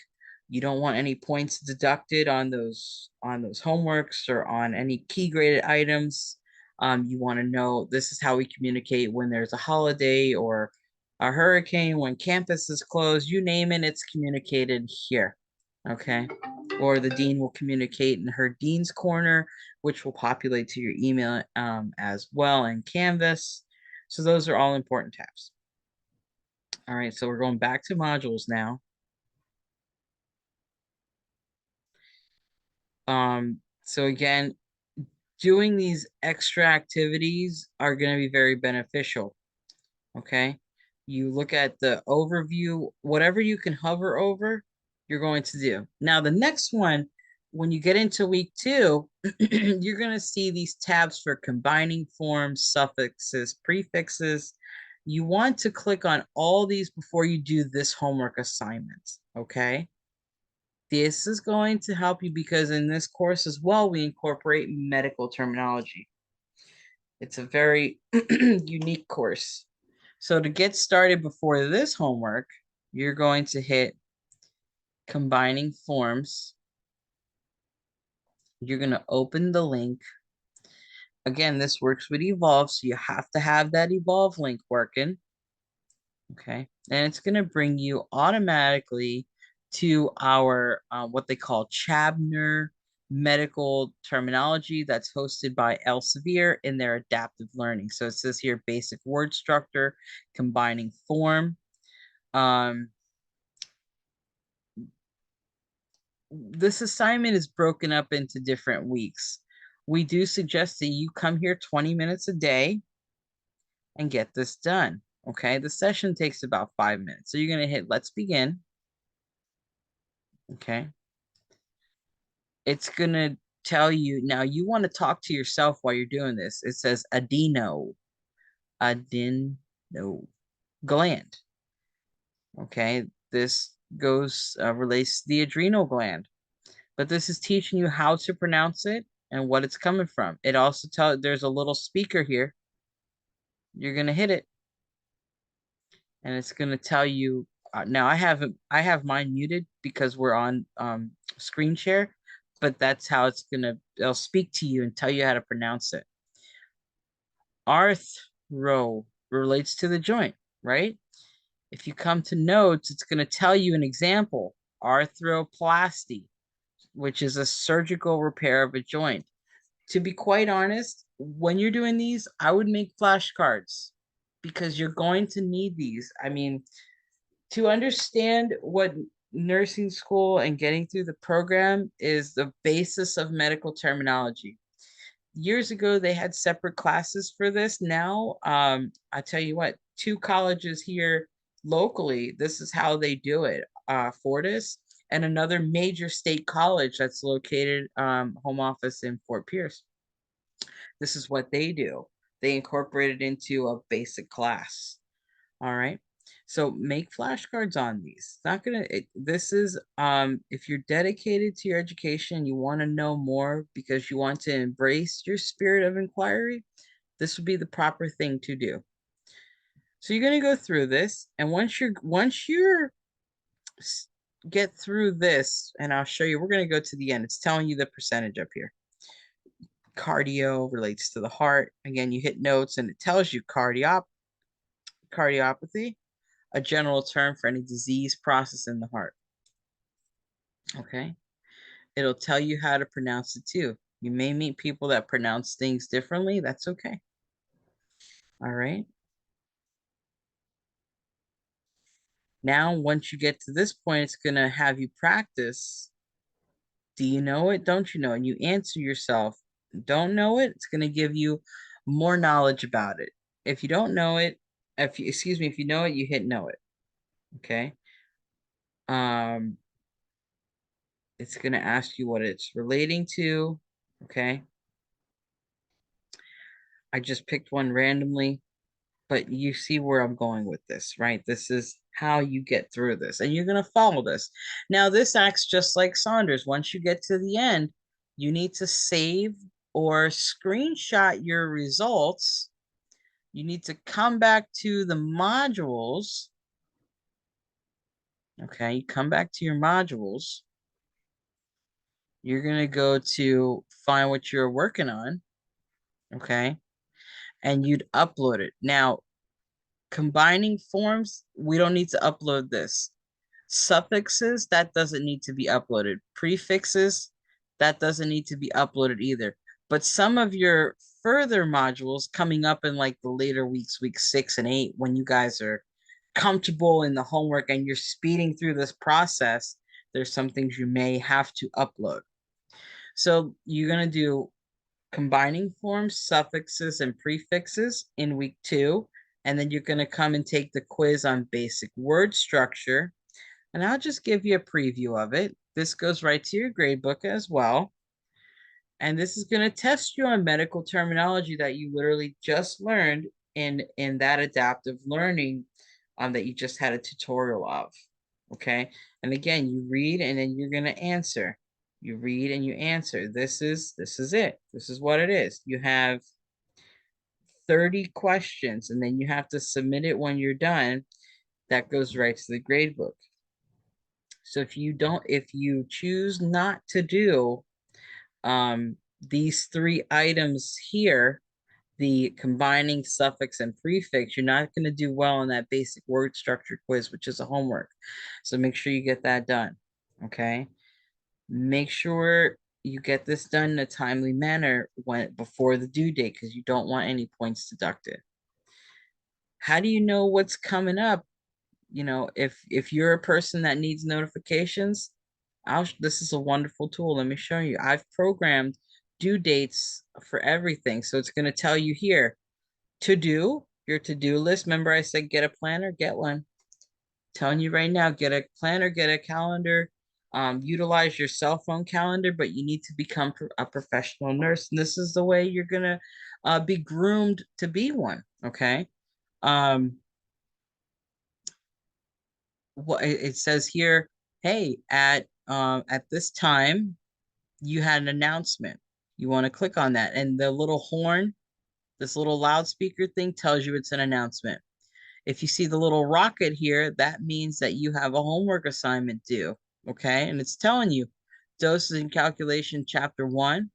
You don't want any points deducted on those homeworks or on any key graded items. You want to know this is how we communicate when there's a holiday or a hurricane, when campus is closed, you name it, it's communicated here. Okay. Or the dean will communicate in her dean's corner, which will populate to your email as well in Canvas. So those are all important tabs. All right, so we're going back to modules now. So again, doing these extra activities are going to be very beneficial. Okay. You look at the overview, whatever you can hover over, you're going to do. Now, the next one, when you get into week 2, you're going to see these tabs for combining forms, suffixes, prefixes. You want to click on all these before you do this homework assignment. Okay. This is going to help you because in this course as well, we incorporate medical terminology. It's a very unique course. So to get started before this homework, you're going to hit combining forms. You're going to open the link. Again, this works with Evolve, so you have to have that Evolve link working. Okay. And it's going to bring you automatically to our what they call Chabner medical terminology that's hosted by Elsevier in their adaptive learning. So it says here basic word structure, combining form. This assignment is broken up into different weeks. We do suggest that you come here 20 minutes a day and get this done. Okay, the session takes about 5 minutes. So you're going to hit let's begin. Okay. It's going to tell you now you want to talk to yourself while you're doing this. It says adeno gland. Okay, this goes relates to the adrenal gland, but this is teaching you how to pronounce it and what it's coming from. It also tells there's a little speaker here. You're gonna hit it, and it's gonna tell you. Now I have mine muted because we're on screen share, but that's how it'll speak to you and tell you how to pronounce it. Arthro relates to the joint, right? If you come to notes, it's gonna tell you an example, arthroplasty, which is a surgical repair of a joint. To be quite honest, when you're doing these, I would make flashcards because you're going to need these. I mean, to understand what nursing school and getting through the program is the basis of medical terminology. Years ago, they had separate classes for this. Now, I tell you what, 2 colleges here locally, this is how they do it. Fortis and another major state college that's located home office in Fort Pierce. This is what they do. They incorporate it into a basic class. All right. So make flashcards on these. It's not gonna. This is if you're dedicated to your education, you want to know more because you want to embrace your spirit of inquiry. This would be the proper thing to do. So you're gonna go through this, and once you're get through this, and I'll show you. We're gonna go to the end. It's telling you the percentage up here. Cardio relates to the heart. Again, you hit notes, and it tells you cardiopathy, a general term for any disease process in the heart. Okay. It'll tell you how to pronounce it too. You may meet people that pronounce things differently. That's okay. All right. Now, once you get to this point, it's going to have you practice. Do you know it? Don't you know? And you answer yourself, don't know it. It's going to give you more knowledge about it. If you don't know it, if you know it, you hit know it. Okay. Um, it's going to ask you what it's relating to. Okay. I just picked one randomly, but you see where I'm going with this, right? This is how you get through this, and you're going to follow this. Now, this acts just like Saunders. Once you get to the end, you need to save or screenshot your results. You need to come back to the modules. Okay, you come back to your modules. You're going to go to find what you're working on. Okay, and you'd upload it. Now, combining forms, we don't need to upload this. Suffixes, that doesn't need to be uploaded. Prefixes, that doesn't need to be uploaded either. But some of your further modules coming up in like the later weeks, week 6 and 8, when you guys are comfortable in the homework and you're speeding through this process, there's some things you may have to upload. So you're going to do combining forms, suffixes, and prefixes in week 2. And then you're going to come and take the quiz on basic word structure. And I'll just give you a preview of it. This goes right to your gradebook as well. And this is going to test you on medical terminology that you literally just learned in that adaptive learning that you just had a tutorial of. Okay. And again, you read and then you're going to answer. You read and you answer. This is it. This is what it is. You have 30 questions and then you have to submit it when you're done. That goes right to the gradebook. So if you choose not to do these 3 items here, the combining suffix and prefix, you're not going to do well on that basic word structure quiz, which is a homework. So make sure you get that done. Okay. Make sure you get this done in a timely manner before the due date, because you don't want any points deducted. How do you know what's coming up? You know, if you're a person that needs notifications, this is a wonderful tool. Let me show you. I've programmed due dates for everything. So it's going to tell you here, to do, your to-do list. Remember I said get a planner, get one. Telling you right now, get a planner, get a calendar, utilize your cell phone calendar, but you need to become a professional nurse. And this is the way you're going to be groomed to be one. Okay. What it says here, hey, at this time you had an announcement. You want to click on that, and the little horn, this little loudspeaker thing, tells you it's an announcement. If you see the little rocket here, that means that you have a homework assignment due. Okay, and it's telling you doses and calculation chapter 1.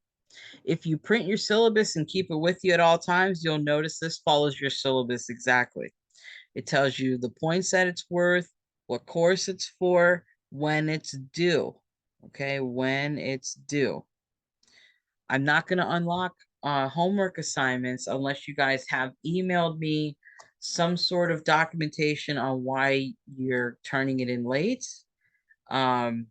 If you print your syllabus and keep it with you at all times, you'll notice this follows your syllabus exactly. It tells you the points that it's worth, what course it's for, when it's due. Okay, when it's due. I'm not going to unlock homework assignments unless you guys have emailed me some sort of documentation on why you're turning it in late. You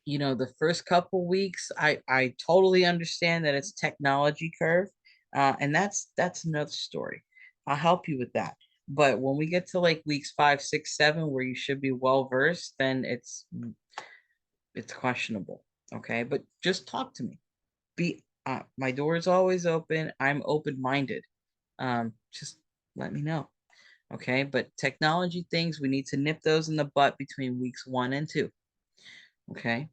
know, the first couple weeks, I totally understand that it's technology curve, and that's another story. I'll help you with that. But when we get to like weeks 5, 6, 7, where you should be well versed, then it's questionable. Okay, but just talk to me. Be My door is always open. I'm open-minded. Just let me know. Okay, but technology things, we need to nip those in the butt between weeks 1 and 2. Okay.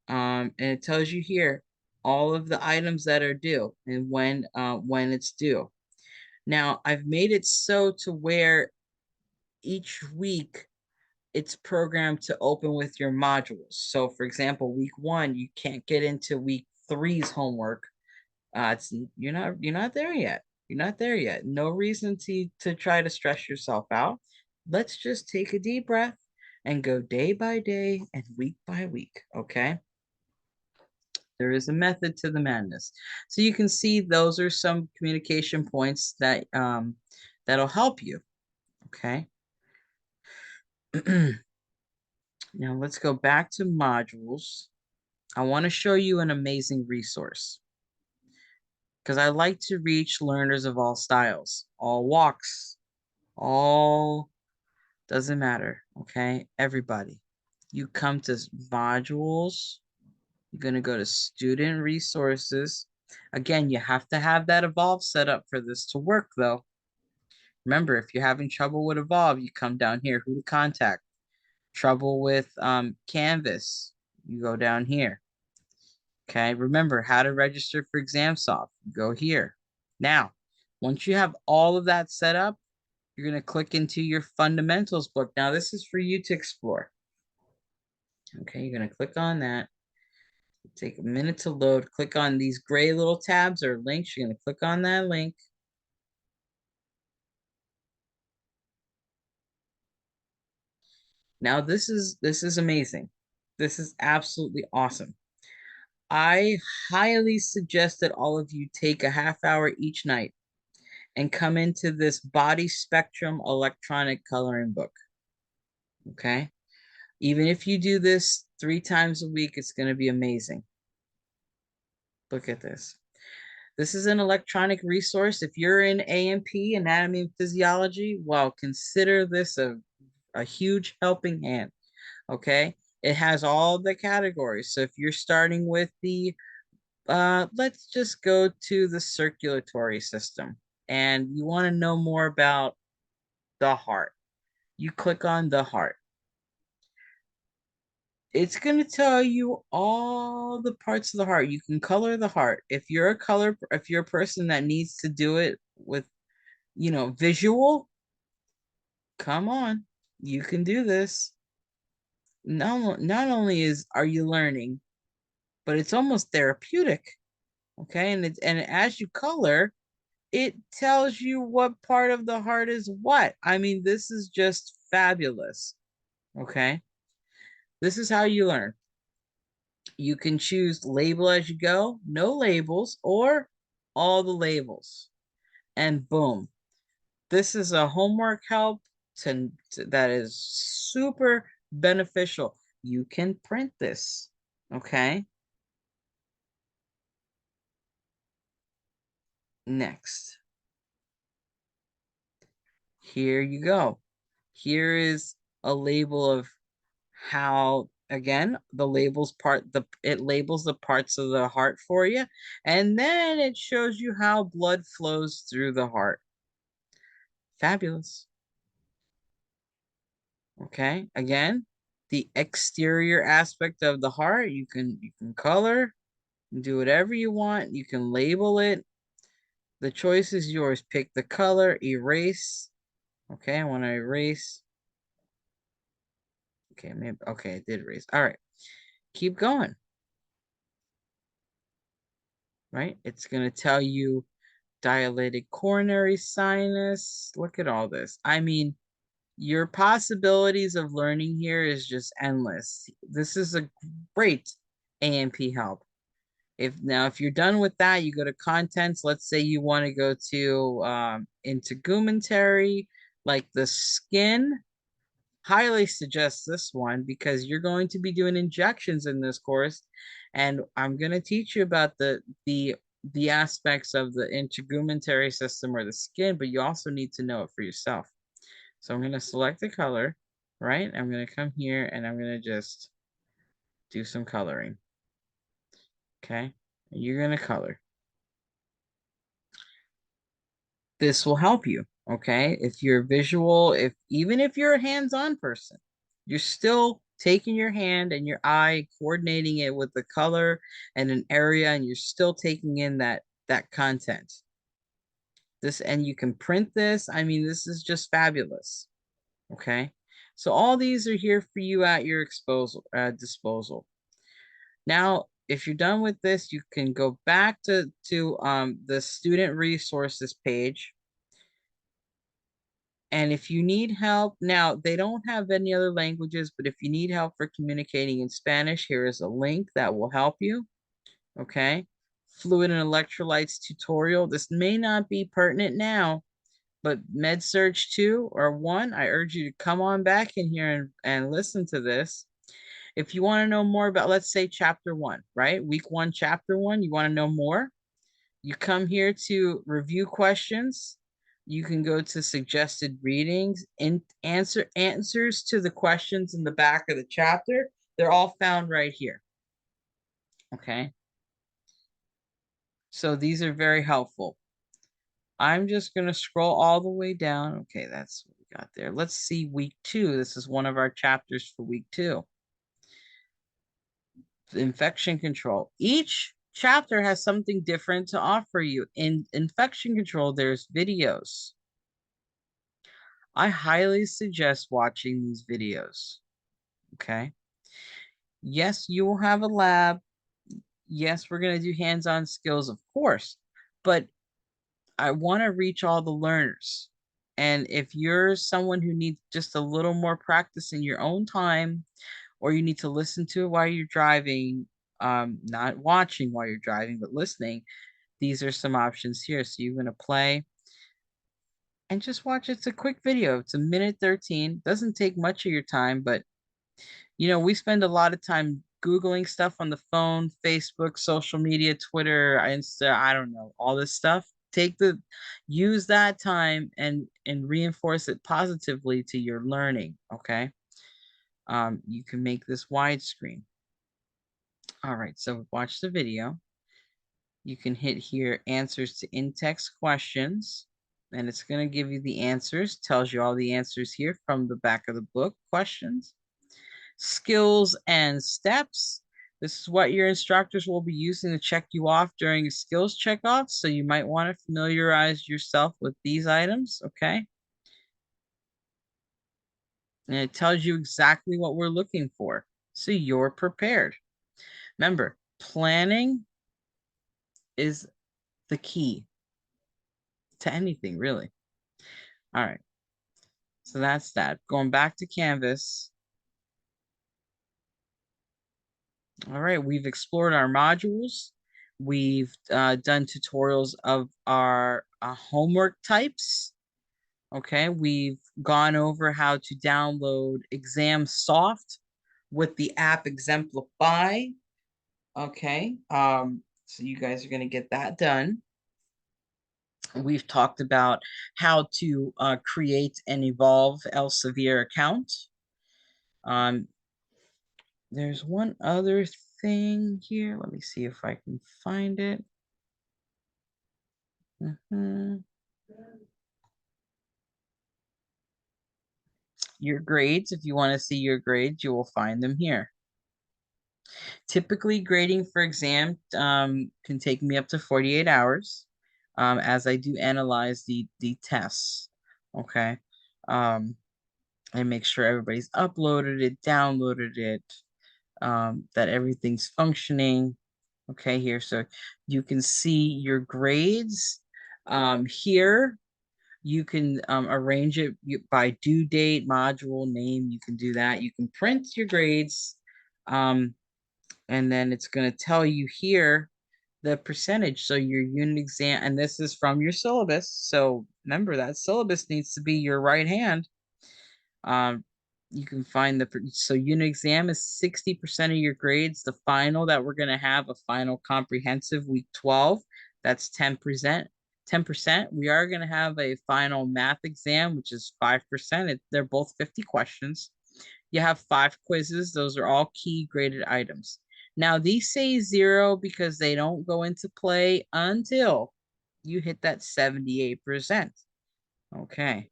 And it tells you here all of the items that are due and when it's due. Now, I've made it so to where each week it's programmed to open with your modules. So, for example, week 1, you can't get into week three's homework. It's you're not there yet. You're not there yet. No reason to try to stress yourself out. Let's just take a deep breath and go day by day and week by week. Okay. There is a method to the madness. So you can see those are some communication points that'll help you. Okay. Now let's go back to modules. I want to show you an amazing resource because I like to reach learners of all styles, all walks, all doesn't matter. Okay. Everybody. You come to modules. You're going to go to student resources. Again, you have to have that Evolve set up for this to work though. Remember, if you're having trouble with Evolve, you come down here, who to contact. Trouble with Canvas, you go down here. Okay, remember how to register for ExamSoft, go here. Now, once you have all of that set up, you're going to click into your fundamentals book. Now, this is for you to explore. Okay, you're going to click on that. Take a minute to load. Click on these gray little tabs or links. You're going to click on that link. Now this is amazing. This is absolutely awesome. I highly suggest that all of you take a half hour each night and come into this body spectrum electronic coloring book. Okay? Even if you do this 3 times a week, it's going to be amazing. Look at this. This is an electronic resource. If you're in A&P, anatomy and physiology, well, consider this a huge helping hand. Okay, it has all the categories. So if you're starting with the let's just go to the circulatory system and you want to know more about the heart, you click on the heart. It's going to tell you all the parts of the heart. You can color the heart if you're a person that needs to do it with visual. Come on, you can do this. Not only are you learning, but it's almost therapeutic. Okay, and as you color, it tells you what part of the heart is what. I mean, this is just fabulous. Okay, this is how you learn. You can choose label as you go, no labels, or all the labels, and boom, this is a homework help that is super beneficial. You can print this. Okay, next. Here you go. Here is a label of how, again, it labels the parts of the heart for you, and then it shows you how blood flows through the heart. Fabulous. Okay, again, the exterior aspect of the heart, you can color, do whatever you want, you can label it. The choice is yours. Pick the color, erase. Okay, I want to erase. Okay, maybe okay, I did erase. All right, keep going. Right? It's going to tell you dilated coronary sinus. Look at all this. I mean, your possibilities of learning here is just endless. This is a great A&P help. If you're done with that, you go to contents. Let's say you want to go to integumentary, like the skin. Highly suggest this one because you're going to be doing injections in this course, and I'm going to teach you about the aspects of the integumentary system or the skin, but you also need to know it for yourself. So I'm going to select the color, right? I'm going to come here and I'm going to just do some coloring. Okay. And you're going to color. This will help you. Okay. If you're visual, even if you're a hands-on person, you're still taking your hand and your eye, coordinating it with the color and an area, and you're still taking in that content. And you can print this. I mean, this is just fabulous. Okay. So all these are here for you at your disposal. Now, if you're done with this, you can go back to the student resources page. And if you need help, now they don't have any other languages, but if you need help for communicating in Spanish, here is a link that will help you. Okay. Fluid and electrolytes tutorial. This may not be pertinent now, but MedSurge 2 or 1, I urge you to come on back in here and listen to this. If you want to know more about, let's say, chapter 1, right? Week 1, chapter 1, you want to know more? You come here to review questions. You can go to suggested readings and answers to the questions in the back of the chapter. They're all found right here. Okay. So these are very helpful. I'm just going to scroll all the way down. Okay, that's what we got there. Let's see week 2. This is one of our chapters for week 2. Infection control. Each chapter has something different to offer you. In infection control, there's videos. I highly suggest watching these videos. Okay. Yes, you will have a lab. Yes, we're going to do hands-on skills, of course, but I want to reach all the learners. And if you're someone who needs just a little more practice in your own time, or you need to listen to it while you're driving, not watching while you're driving, but listening, these are some options here. So you're going to play and just watch. It's a quick video. It's a minute 13. Doesn't take much of your time, but we spend a lot of time Googling stuff on the phone, Facebook, social media, Twitter, Insta, I don't know, all this stuff. Use that time and reinforce it positively to your learning, okay? You can make this widescreen. All right, so watch the video. You can hit here, answers to in-text questions, and it's going to give you the answers, tells you all the answers here from the back of the book, questions. Skills and steps. This is what your instructors will be using to check you off during a skills checkoff. So you might want to familiarize yourself with these items, okay? And it tells you exactly what we're looking for. So you're prepared. Remember, planning is the key to anything, really. All right. So that's that. Going back to Canvas. All right, we've explored our modules. We've done tutorials of our homework types. Okay, we've gone over how to download ExamSoft with the app Exemplify. Okay, so you guys are going to get that done. We've talked about how to create and evolve Elsevier account. There's one other thing here. Let me see if I can find it. Your grades, if you want to see your grades, you will find them here. Typically, grading for exam can take me up to 48 hours as I do analyze the tests, okay? And make sure everybody's uploaded it, downloaded it, that everything's functioning. Okay, here, so you can see your grades. Here, you can arrange it by due date, module, name. You can do that. You can print your grades, and then it's going to tell you here the percentage. So your unit exam, and this is from your syllabus. So remember that syllabus needs to be your right hand. You can find so unit exam is 60% of your grades. The final that we're going to have, a final comprehensive week 12, that's 10%. 10%, we are going to have a final math exam, which is 5%. They're both 50 questions. You have 5 quizzes. Those are all key graded items. Now, these say 0 because they don't go into play until you hit that 78%. Okay.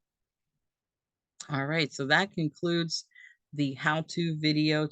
All right. So that concludes the how-to video